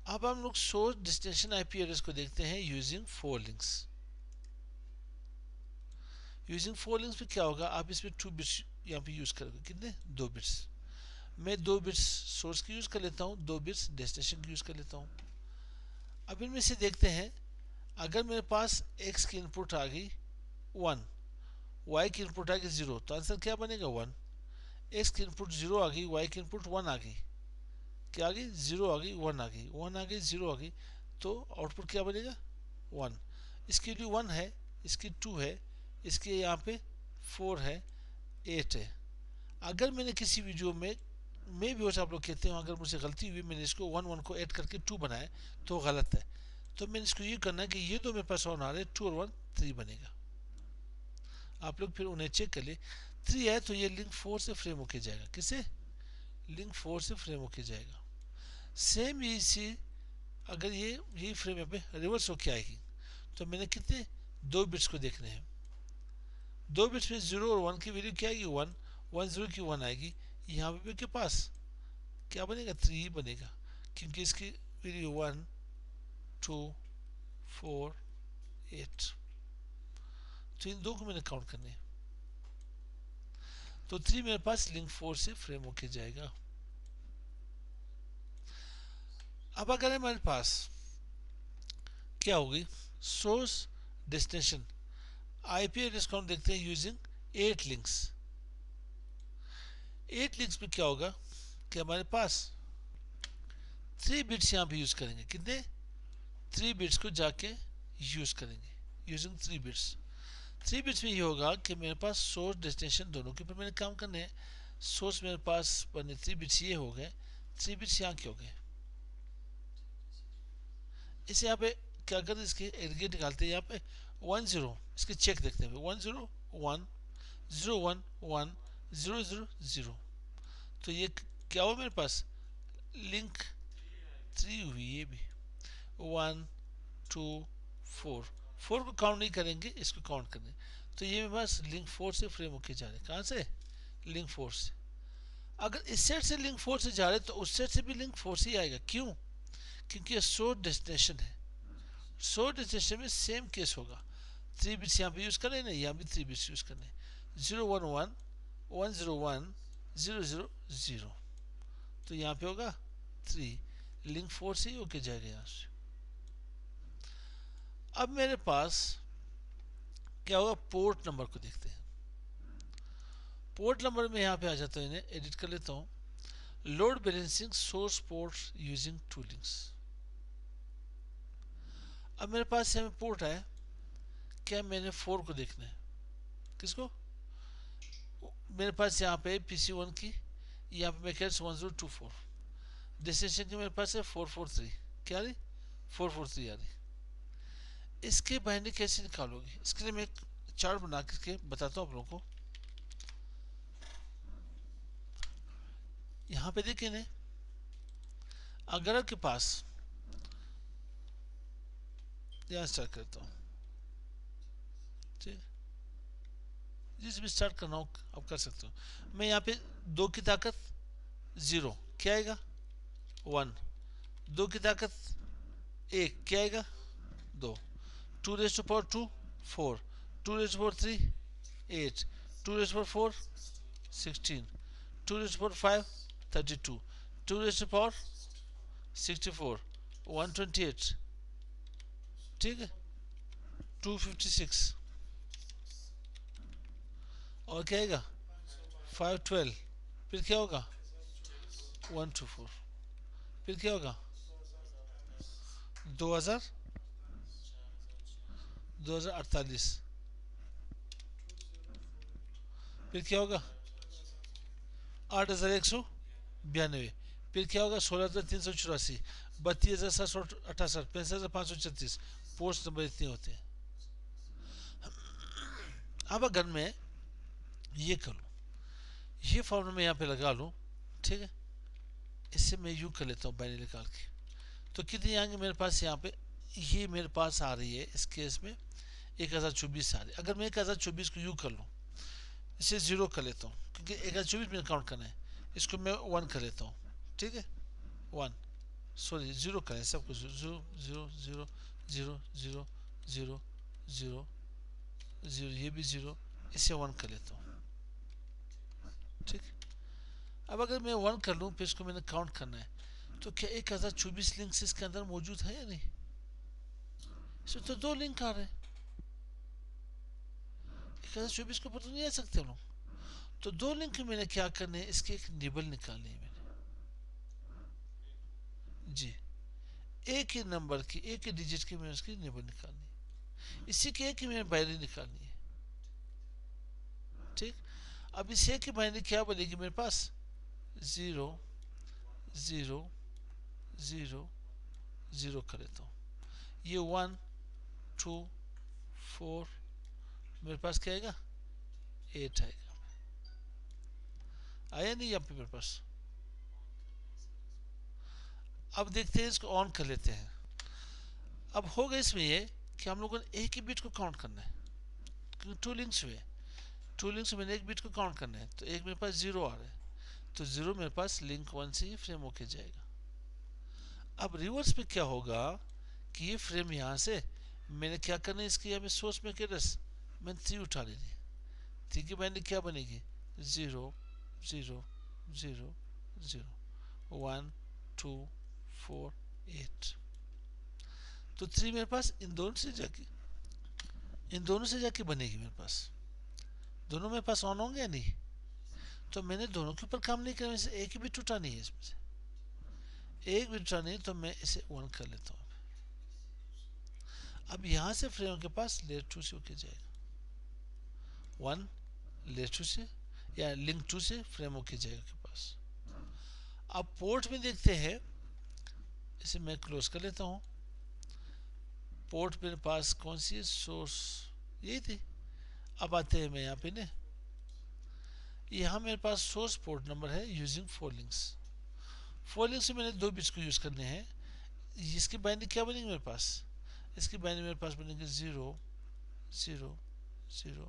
अब हम लोग सोर्स डेस्टिनेशन आईपी एड्रेस को देखते हैं यूजिंग 4 लिंक्स। यूजिंग 4 लिंक्स में क्या होगा, आप इसमें 2 बिट्स यहाँ पे यूज करोगे। कितने? 2 बिट्स। मैं 2 बिट्स सोर्स की यूज कर लेता हूँ, 2 बिट्स डेस्टिनेशन की यूज कर लेता हूँ। अब इनमें से देखते हैं, अगर मेरे पास x की इनपुट आ गई 1, y की इनपुट आ गई 0, तो आंसर क्या बनेगा 1। x की इनपुट 0 आ गई, y की इनपुट 1 आ गई, क्या आ गई 0 आ गई, 1 आ गई, 1 आ गई, 0 आ गई, तो आउटपुट क्या बनेगा 1। इसकी वैल्यू 1 है, इसकी 2 है, इसके यहाँ पे 4 है, 8 है। अगर मैंने किसी वीडियो में मैं भी, आप लोग कहते हो अगर मुझसे गलती हुई, मैंने इसको 1 1 को ऐड करके 2 बनाया तो गलत है। तो मैंने इसको ये करना है कि ये दो मेरे पास ऑन आ रहे, 2 और 1 3 बनेगा। आप लोग फिर उन्हें चेक कर ले, 3 है तो ये लिंक 4 से फ्रेम होके जाएगा। किसे? लिंक 4 से फ्रेम होके जाएगा। सेम इसी, अगर ये फ्रेम यहाँ पे रिवर्स होके आएगी, तो मैंने कितने 2 बिट्स को देखने हैं। 2 बिट्स में 0 और 1 की वैल्यू क्या आएगी 1, 1 0 की 1 आएगी। यहाँ पे के पास क्या बनेगा 3 ही बनेगा, क्योंकि इसकी वैल्यू 1, 2, 4, 8, तो इन दो को मैंने काउंट करने हैं। तो 3 मेरे पास लिंक 4 से फ्रेम होके जाएगा। अब अगर हमारे पास क्या होगी, source destination IP address count देखते हैं यूजिंग 8 लिंक्स। 8 लिंक्स में क्या होगा कि हमारे पास 3 बिट्स यहाँ पे यूज करेंगे, कितने, 3 बिट्स को जाके यूज करेंगे यूजिंग 3 बिट्स। 3 बिट्स में ये होगा कि मेरे पास सोर्स डेस्टिनेशन दोनों के ऊपर मैंने काम करने हैं। सोर्स मेरे पास बने 3 बिट्स ये हो गए, 3 बिट्स यहाँ के हो गए। इसे यहाँ पे क्या करते हैं, इसके एग्रीगेट निकालते हैं यहाँ पे 10, इसके चेक देखते हैं 101 011 000। तो ये क्या हुआ मेरे पास, लिंक 3 हुई ये भी, 1 2 4, 4 को काउंट नहीं करेंगे, इसको काउंट करेंगे। तो ये मेरे पास लिंक 4 से फ्रेम होके जा रहे हैं, कहाँ से, लिंक 4 से। अगर इस सेट से लिंक 4 से जा रहे तो उस सेट से भी लिंक 4 से ही आएगा, क्यों, क्योंकि ये सोर्स डेस्टिनेशन है। सोर्स डेस्टिनेशन में सेम केस होगा, 3 बिट्स यहाँ पे यूज करें ना, यहाँ भी 3 बिट्स यूज करने, 011 101 000। तो यहाँ पे होगा 3, लिंक 4 से ही होके जाएगा यहाँ से। अब मेरे पास क्या होगा, पोर्ट नंबर को देखते हैं। पोर्ट नंबर में यहाँ पे आ जाता है, इन्हें एडिट कर लेता हूँ, load balancing source port using 2 links. अब मेरे पास यहाँ पोर्ट है, क्या मैंने 4 को देखना है, किसको, मेरे पास यहाँ पे PC1 की, यहाँ पे मैं कह 1024, डेस्टिनेशन की मेरे पास है 443, क्या आ रही 443 आ रही। इसके बाइनरी कैसे निकालोगे, इसके लिए मैं एक चार्ट बना करके बताता हूँ आप लोगों को। यहाँ पे देखिए ने, अगर आपके पास, यहाँ स्टार्ट करता हूँ, ठीक, जिस भी स्टार्ट करना हो आप कर सकते हो। मैं यहाँ पे 2 की ताकत 0, क्या आएगा 1, 2 की ताकत 1, क्या आएगा 2, 2 raise to power 2 4, 2 raise to power 3 8, 2 raise to power 4 16, 2 raise to power 5 32, 2 raise to power 64 128, ठीक है 256, और क्या आएगा 512, फिर क्या होगा 124, फिर क्या होगा 2000 2048, फिर क्या होगा 8192, फिर क्या होगा 16384, 32,768, 65,536। पोस्ट नंबर इतने होते हैं। अब अगर मैं ये कर लूँ, ये फॉर्मूला मैं यहाँ पे लगा लूँ, ठीक है, इससे मैं यू कर लेता हूँ बाइनरी निकाल के, तो कितनी आएंगे मेरे पास, यहाँ पे ये मेरे पास आ रही है इस केस में 1024 आ रही है। अगर मैं 1024 को यू कर लूँ, इसे 0 कर लेता हूँ, क्योंकि 1024 में काउंट करना है, इसको मैं 1 कर लेता हूँ, ठीक है 1, सॉरी 0 करें सब कुछ, 0 0 0 0 0 0 0 0, ये भी 0, इसे 1 कर लेता हूँ, ठीक। अब अगर मैं 1 कर लूँ, फिर इसको मैंने काउंट करना है, तो क्या 1024 लिंक्स इसके अंदर मौजूद है या नहीं, इसमें तो 2 लिंक आ रहे हैं, 1024 को ऊपर तो नहीं आ सकते हम लोग। तो 2 लिंक मैंने क्या करने हैं, इसके एक निबल निकालनी है मैंने, जी एक ही नंबर की, एक ही डिजिट की मैंने उसकी निबल निकालनी है, इसी के एक ही मैंने बाइनरी निकालनी है, ठीक। अब इस एक की बाइनरी क्या बनेगी मेरे पास, 0 0 0 0 कर लेता हूँ, ये 1 2 4, मेरे पास क्या आएगा 8 आएगा, आया नहीं यहाँ पे मेरे पास। अब देखते हैं, इसको ऑन कर लेते हैं। अब होगा इसमें ये कि हम लोगों ने एक ही बिट को काउंट करना है, क्योंकि 2 लिंक्स हुए, 2 लिंक्स में एक बिट को काउंट करना है, तो एक मेरे पास 0 आ रहा है, तो 0 मेरे पास लिंक 1 से ही फ्रेम होके जाएगा। अब रिवर्स पे क्या होगा कि ये फ्रेम यहाँ से मैंने क्या करना है, इसकी यहाँ पे सोर्स में एड्रेस मैंने 3 उठा लेनी है, 3 की बाइनरी क्या बनेगी 0 0 0 0 1 2 4 8। तो 3 मेरे पास इन दोनों से जाके बनेगी मेरे पास, दोनों मेरे पास ऑन होंगे या नहीं। तो मैंने दोनों के ऊपर काम नहीं किया, इसे एक ही बिट उठानी है, इसमें से एक बिट उठानी है, तो मैं इसे 1 कर लेता हूँ। अब यहाँ से फ्रेम के पास लेयर 2 से होके जाएगा, 1 लेयर 2 से या लिंक 2 से फ्रेम होके जाएगा के पास। अब पोर्ट में देखते हैं, इसे मैं क्लोज कर लेता हूँ। पोर्ट मेरे पास कौन सी है, सोर्स यही थी। अब आते हैं मैं यहाँ पे ने, यहाँ मेरे पास सोर्स पोर्ट नंबर है यूजिंग 4 लिंक्स। 4 लिंक्स से मैंने 2 बिट्स को यूज करने हैं। इसकी बाइंडिंग क्या बनेगी मेरे पास, इसकी बाइंडिंग मेरे पास बनेगी 0 0 0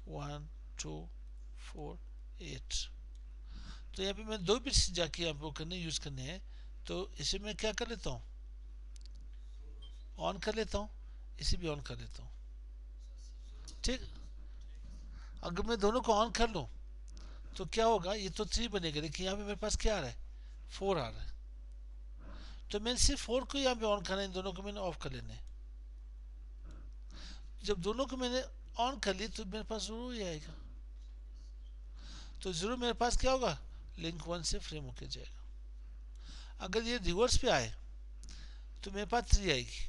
1 2 4 8। तो यहाँ पे मैं 2 बिट्स जाके यहाँ पे करने यूज करने हैं, तो इसे मैं क्या कर लेता हूँ, ऑन कर लेता हूँ, इसे भी ऑन कर लेता हूँ। ठीक, अगर मैं दोनों को ऑन कर लूँ तो क्या होगा, ये तो 3 बनेगा, लेकिन यहाँ पे मेरे पास क्या आ रहा है, 4 आ रहा है। तो मैंने सिर्फ 4 को यहाँ पे ऑन करना है, इन दोनों को मैंने ऑफ कर लेने। जब दोनों को मैंने ऑन कर ली तो मेरे पास 0 ही आएगा। तो 0 मेरे पास क्या होगा, लिंक 1 से फ्रेम होके जाएगा। अगर ये रिवर्स पे आए तो मेरे पास 3 आएगी।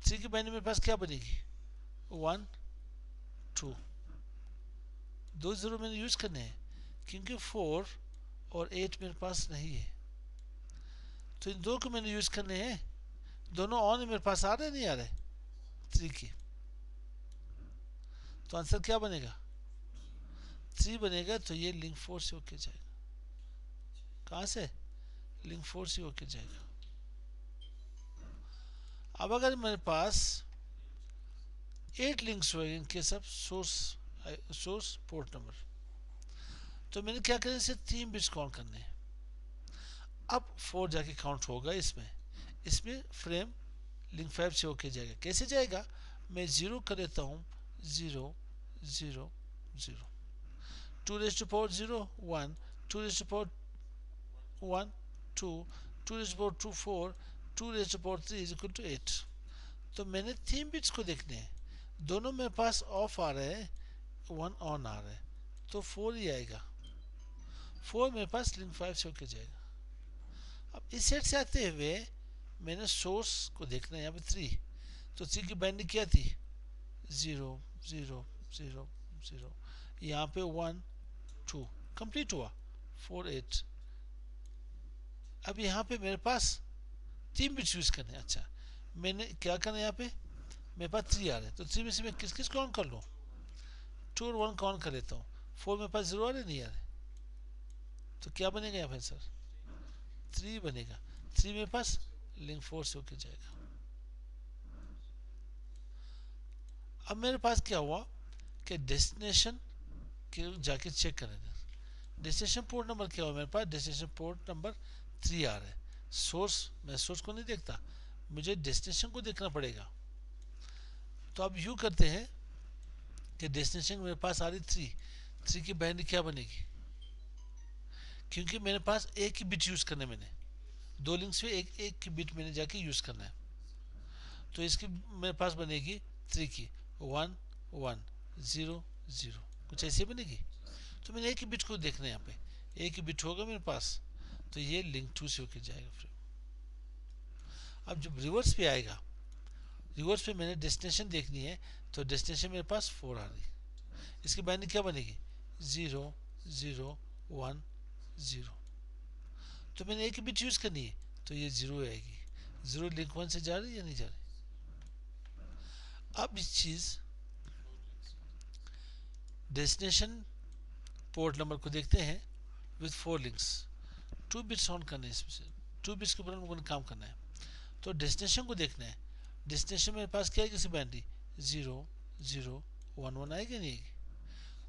3 की बाइंडिंग मेरे पास क्या बनेगी, 1 2। 2 0 मैंने यूज करने हैं, क्योंकि 4 और 8 मेरे पास नहीं है, तो इन दो को मैंने यूज करने हैं। दोनों ऑन मेरे पास आ रहे नहीं आ रहे, 3 की। तो आंसर क्या बनेगा, 3 बनेगा। तो ये लिंक 4 से होके जाएगा, कहां से, लिंक 4 से होके जाएगा। अब अगर मेरे पास 8 लिंक्स हुए इनके सब सोर्स पोर्ट नंबर, तो मैंने क्या करना, इसे 3 बिट्स काउंट करने हैं। अब 4 जाके काउंट होगा इसमें फ्रेम लिंक 5 से होके जाएगा। कैसे जाएगा, मैं 0 कर देता हूँ, 0 0 0, 2 raised to power 0 1, 2 raised to power 1 2, 2 raised to power 2 4, 2 raised to power 3 is equal to 8। तो मैंने 3 बिट्स को देखने हैं, दोनों मेरे पास ऑफ आ रहे हैं, 1 ऑन आ रहा है, तो 4 ही आएगा। 4 मेरे पास लिंक 5 से होके जाएगा। अब इस सेट से आते हुए मैंने सोर्स को देखना है, यहाँ पे 3, तो 3 की बाइंडिंग क्या थी, 0 0 0 0, यहाँ पे 1 2 कंप्लीट हुआ, 4 8। अब यहाँ पे मेरे पास 3 बिट्स यूज करने हैं। अच्छा, मैंने क्या करना है, यहाँ पे मेरे पास 3 आ रहे हैं, तो 3 में से मैं किस किस को ऑन कर लूँ, 2 और 1 को ऑन कर लेता हूँ। 4 मेरे पास 0 आ रहे नहीं आ रहे, तो क्या बनेगा यहाँ पे सर, 3 बनेगा। 3 मेरे पास लिंक 4 से होके जाएगा। अब मेरे पास क्या हुआ कि डेस्टिनेशन के जाके चेक करेंगे, डेस्टिनेशन पोर्ट नंबर क्या हुआ मेरे पास, डेस्टिनेशन पोर्ट नंबर 3 आ रहा है। मैं सोर्स को नहीं देखता, मुझे डेस्टिनेशन को देखना पड़ेगा। तो अब यूँ करते हैं कि डेस्टिनेशन मेरे पास आ रही 3 की बाइंडिंग क्या बनेगी, क्योंकि मेरे पास एक ही बिट यूज करना है, मैंने 2 लिंक्स में एक की बिट मैंने जाके यूज करना है। तो इसकी मेरे पास बनेगी 3 की 1 1 0 0, कुछ ऐसे बनेगी। तो मैंने एक ही बिट को देखना है, यहाँ पे एक ही बिट होगा मेरे पास, तो ये लिंक 2 से होके जाएगा फिर। अब जब रिवर्स पे आएगा, रिवर्स पे मैंने डेस्टिनेशन देखनी है, तो डेस्टिनेशन मेरे पास 4 आ रही, इसकी बाइंडिंग क्या बनेगी, 0 0 1 0। तो मैंने एक ही बिट यूज करनी है, तो ये 0 आएगी। 0 लिंक 1 से जा रही है या नहीं जा रही। अब इस चीज डेस्टिनेशन पोर्ट नंबर को देखते हैं विद 4 लिंक्स, 2 बिट्स ऑन करने हैं, इसमें से 2 बिट्स के ऊपर हमको काम करना है। तो डेस्टिनेशन को देखना है, डेस्टिनेशन मेरे पास क्या है, किसी बाइंड्री 0 0 1 1 आएगी नहीं आएगी।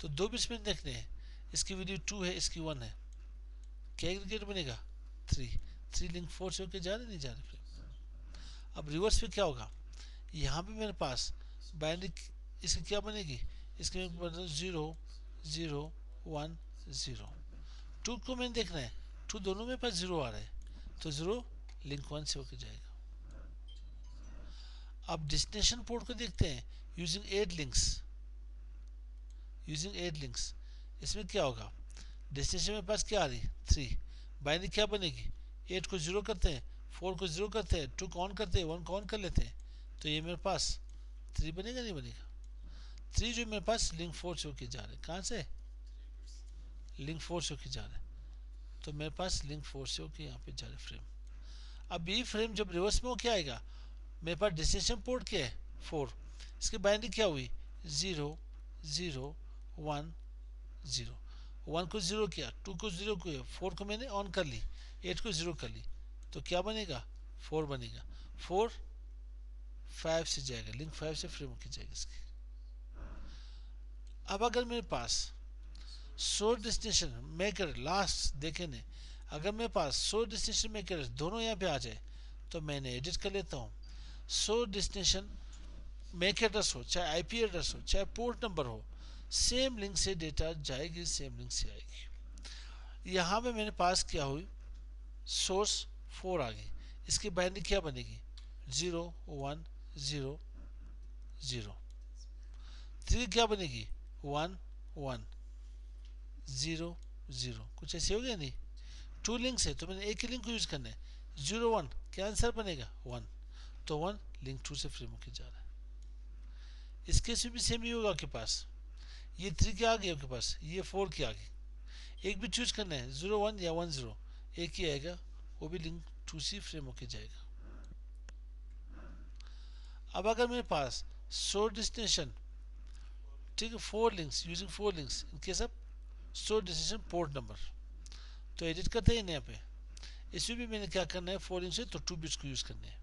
तो 2 बिट्स में देखने हैं, इसकी वैल्यू 2 है, इसकी 1 है, क्या एग्रीगेट बनेगा 3 लिंक 4 से होकर जा रहे नहीं जा रहे फिर। अब रिवर्स पे क्या होगा, यहाँ पे मेरे पास बाइंड्री इसकी क्या बनेगी, इसके 0 0 1 0, 2 को मैंने देखना है, टू दोनों में पास जीरो आ रहा है, तो जीरो लिंक वन से होके जाएगा। अब डेस्टिनेशन पोर्ट को देखते हैं using eight links, using eight links. इसमें क्या होगा, डेस्टिनेशन में पास क्या आ रही, थ्री, बाइनरी क्या बनेगी, 8 को जीरो करते हैं, 4 को जीरो करते हैं, 2 को ऑन करते हैं, 1 को ऑन कर लेते हैं, तो ये मेरे पास 3 बनेगा नहीं बनेगा। 3 जो मेरे पास लिंक 4 से होके जा रहे हैं, कहाँ से, लिंक 4 से होके जा रहे हैं, तो मेरे पास लिंक 4 से होके यहाँ पे जा रहे फ्रेम। अब ये फ्रेम जब रिवर्स में होके आएगा, मेरे पास डेस्टिनेशन पोर्ट क्या है 4, इसकी बाइनरी क्या हुई 0 0 1 0, 1 को जीरो किया, 2 को जीरो किया, 4 को मैंने ऑन कर ली, 8 को जीरो कर ली, तो क्या बनेगा 4 बनेगा। 4 5 से जाएगा, लिंक 5 से फ्रेम की जाएगी इसकी। अब अगर मेरे पास सोर्स डेस्टिनेशन मेकर लास्ट देखे ने, अगर मेरे पास सोर्स डेस्टिनेशन मेकर दोनों यहाँ पे आ जाए, तो मैंने एडिट कर लेता हूँ। सोर्स डेस्टिनेशन मैक एड्रेस हो, चाहे आईपी एड्रेस हो, चाहे पोर्ट नंबर हो, सेम लिंक से डेटा जाएगी, सेम लिंक से आएगी। यहाँ पे मेरे पास क्या हुई, सोर्स 4 आ गई, इसकी बाइनरी क्या बनेगी 0 1 0 0। 3 क्या बनेगी 1 1 0 0, कुछ ऐसे हो गया नहीं। 2 लिंक्स है तो मैंने एक ही लिंक को यूज करना है, 0 1 क्या आंसर बनेगा 1, तो 1 लिंक 2 से फ्रेम होके जा रहा है। इस केस में भी सेम ही होगा आपके पास, ये 3 क्या आ गई आपके पास, ये 4 क्या आ गई, एक भी चूज करना है 0 1 या 1 0, एक ही आएगा, वो भी लिंक 2 से फ्रेम होके जाएगा। अब अगर मेरे पास सोर्स डेस्टिनेशन, ठीक है, 4 links using 4 links in case of source destination port number, तो एडिट करते हैं यहाँ पे। इसमें भी मैंने क्या करना है 4 लिंक्स है तो 2 बिट्स को यूज करने हैं।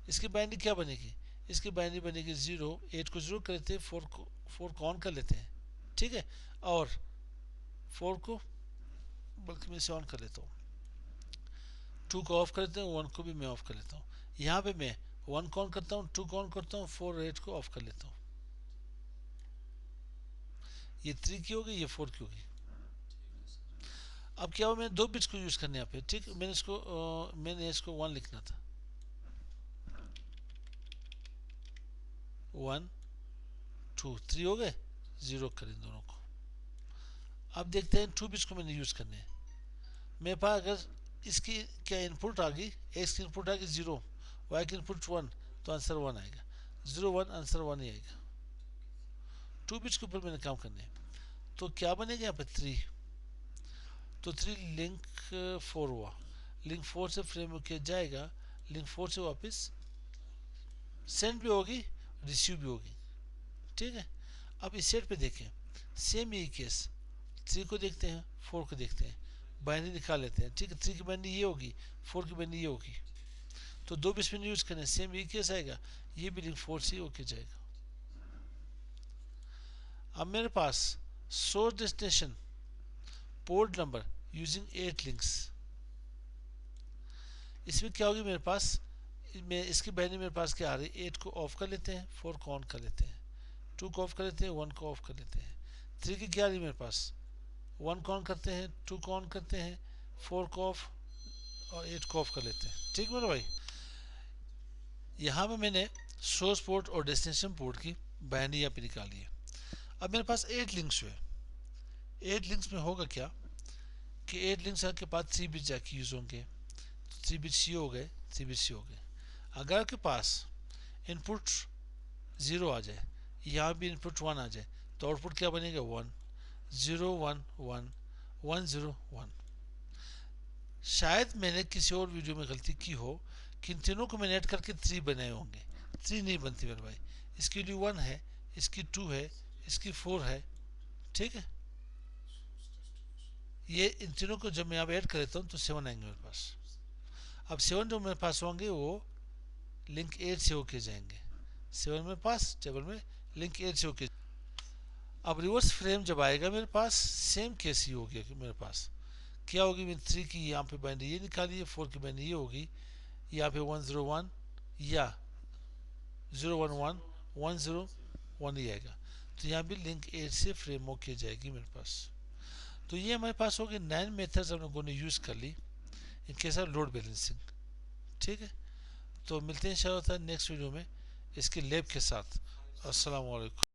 इसकी बाइनरी क्या बनेगी, इसकी बाइनरी बनेगी 0, 8 को 0 कर लेते हैं, 4 को ऑन कर लेते हैं, ठीक है, और 4 को बल्कि मैं इसे ऑन कर लेता हूँ, 2 को ऑफ कर लेते हैं, 1 को भी मैं ऑफ कर लेता हूँ। यहाँ पे मैं 1 को ऑन करता हूँ, 2 को ऑन करता हूँ, 4 8 को ऑफ कर लेता हूँ। ये 3 की होगी, ये 4 की होगी। अब क्या हो, मैंने 2 बिट्स को यूज करने यहाँ पे, ठीक, मैंने इसको 1 लिखना था, 1 2 3 हो गए, 0 करें दोनों को। अब देखते हैं 2 बिट्स को मैंने यूज करने हैं। मेरे पास अगर इसकी क्या इनपुट आ गई, एक्स की इनपुट आ गई 0, वाई की इनपुट 1, तो आंसर 1 आएगा, 0 1 आंसर 1 ही आएगा। 2 बिट्स के ऊपर मैंने काम करने हैं, तो क्या बनेगा यहाँ पे 3, तो 3 लिंक 4 हुआ, लिंक 4 से फ्रेम होके जाएगा, लिंक 4 से वापस सेंड भी होगी, रिसीव भी होगी, ठीक है। अब इस सेट पे देखें, सेम यही केस, 3 को देखते हैं, 4 को देखते हैं, बाइनरी निकाल लेते हैं, ठीक है, 3 की बाइनरी ये होगी, 4 की बाइनरी ये होगी, तो 2 बिट्स में यूज करें, सेम यही केस आएगा, ये भी लिंक 4 से होके जाएगा। अब मेरे पास source destination port number using 8 links, इसमें क्या होगी मेरे पास, मैं इसकी बाइनरी मेरे पास क्या आ रही है, 8 को ऑफ कर लेते हैं, 4 को ऑन कर लेते हैं, 2 को ऑफ कर लेते हैं, 1 को ऑफ कर लेते हैं, 3 की क्या आ रही मेरे पास, 1 को ऑन करते हैं, 2 को ऑन करते हैं, 4 को ऑफ और 8 को ऑफ कर लेते हैं, ठीक मेरे भाई। यहाँ पे मैंने सोर्स पोर्ट और डेस्टिनेशन पोर्ट की बाइनरी यहाँ पे निकाली है। अब मेरे पास 8 लिंक्स हुए, 8 लिंक्स में होगा क्या कि 8 लिंक्स के पास 3 बिट्स जाके यूज होंगे, तो 3 बिट्स ये हो गए, 3 बिट्स ये हो गए। अगर आपके पास इनपुट 0 आ जाए, यहाँ भी इनपुट 1 आ जाए, तो आउटपुट क्या बनेगा 1 0 1 1 1 0 1। शायद मैंने किसी और वीडियो में गलती की हो कि इन तीनों को मैंने ऐड करके 3 बनाए होंगे, 3 नहीं बनती मेरे भाई, इसकी वैल्यू 1 है, इसकी 2 है, इसकी 4 है, ठीक है। ये इन तीनों को जब मैं यहाँ ऐड कर लेता हूँ तो 7 आएंगे मेरे पास। अब 7 जो मेरे पास होंगे वो लिंक 8 से होके जाएंगे, 7 मेरे पास टेबल में लिंक 8 से होके। अब रिवर्स फ्रेम जब आएगा मेरे पास सेम केस ही हो गया, मेरे पास क्या होगी, मैंने 3 की यहाँ पे बाइनरी ये निकाली है, 4 की बाइनरी ये होगी, यहाँ पे 1 0 1 या 0 1 1 1 0 1 ही आएगा, तो यहाँ भी लिंक 8 से फ्रेम होके जाएगी मेरे पास। तो ये हमारे पास हो गए 9 मेथड्स हम लोगों ने यूज़ कर ली in case of load balancing. ठीक है, तो मिलते हैं इंशाल्लाह नेक्स्ट वीडियो में इसके लैब के साथ। अस्सलाम वालेकुम।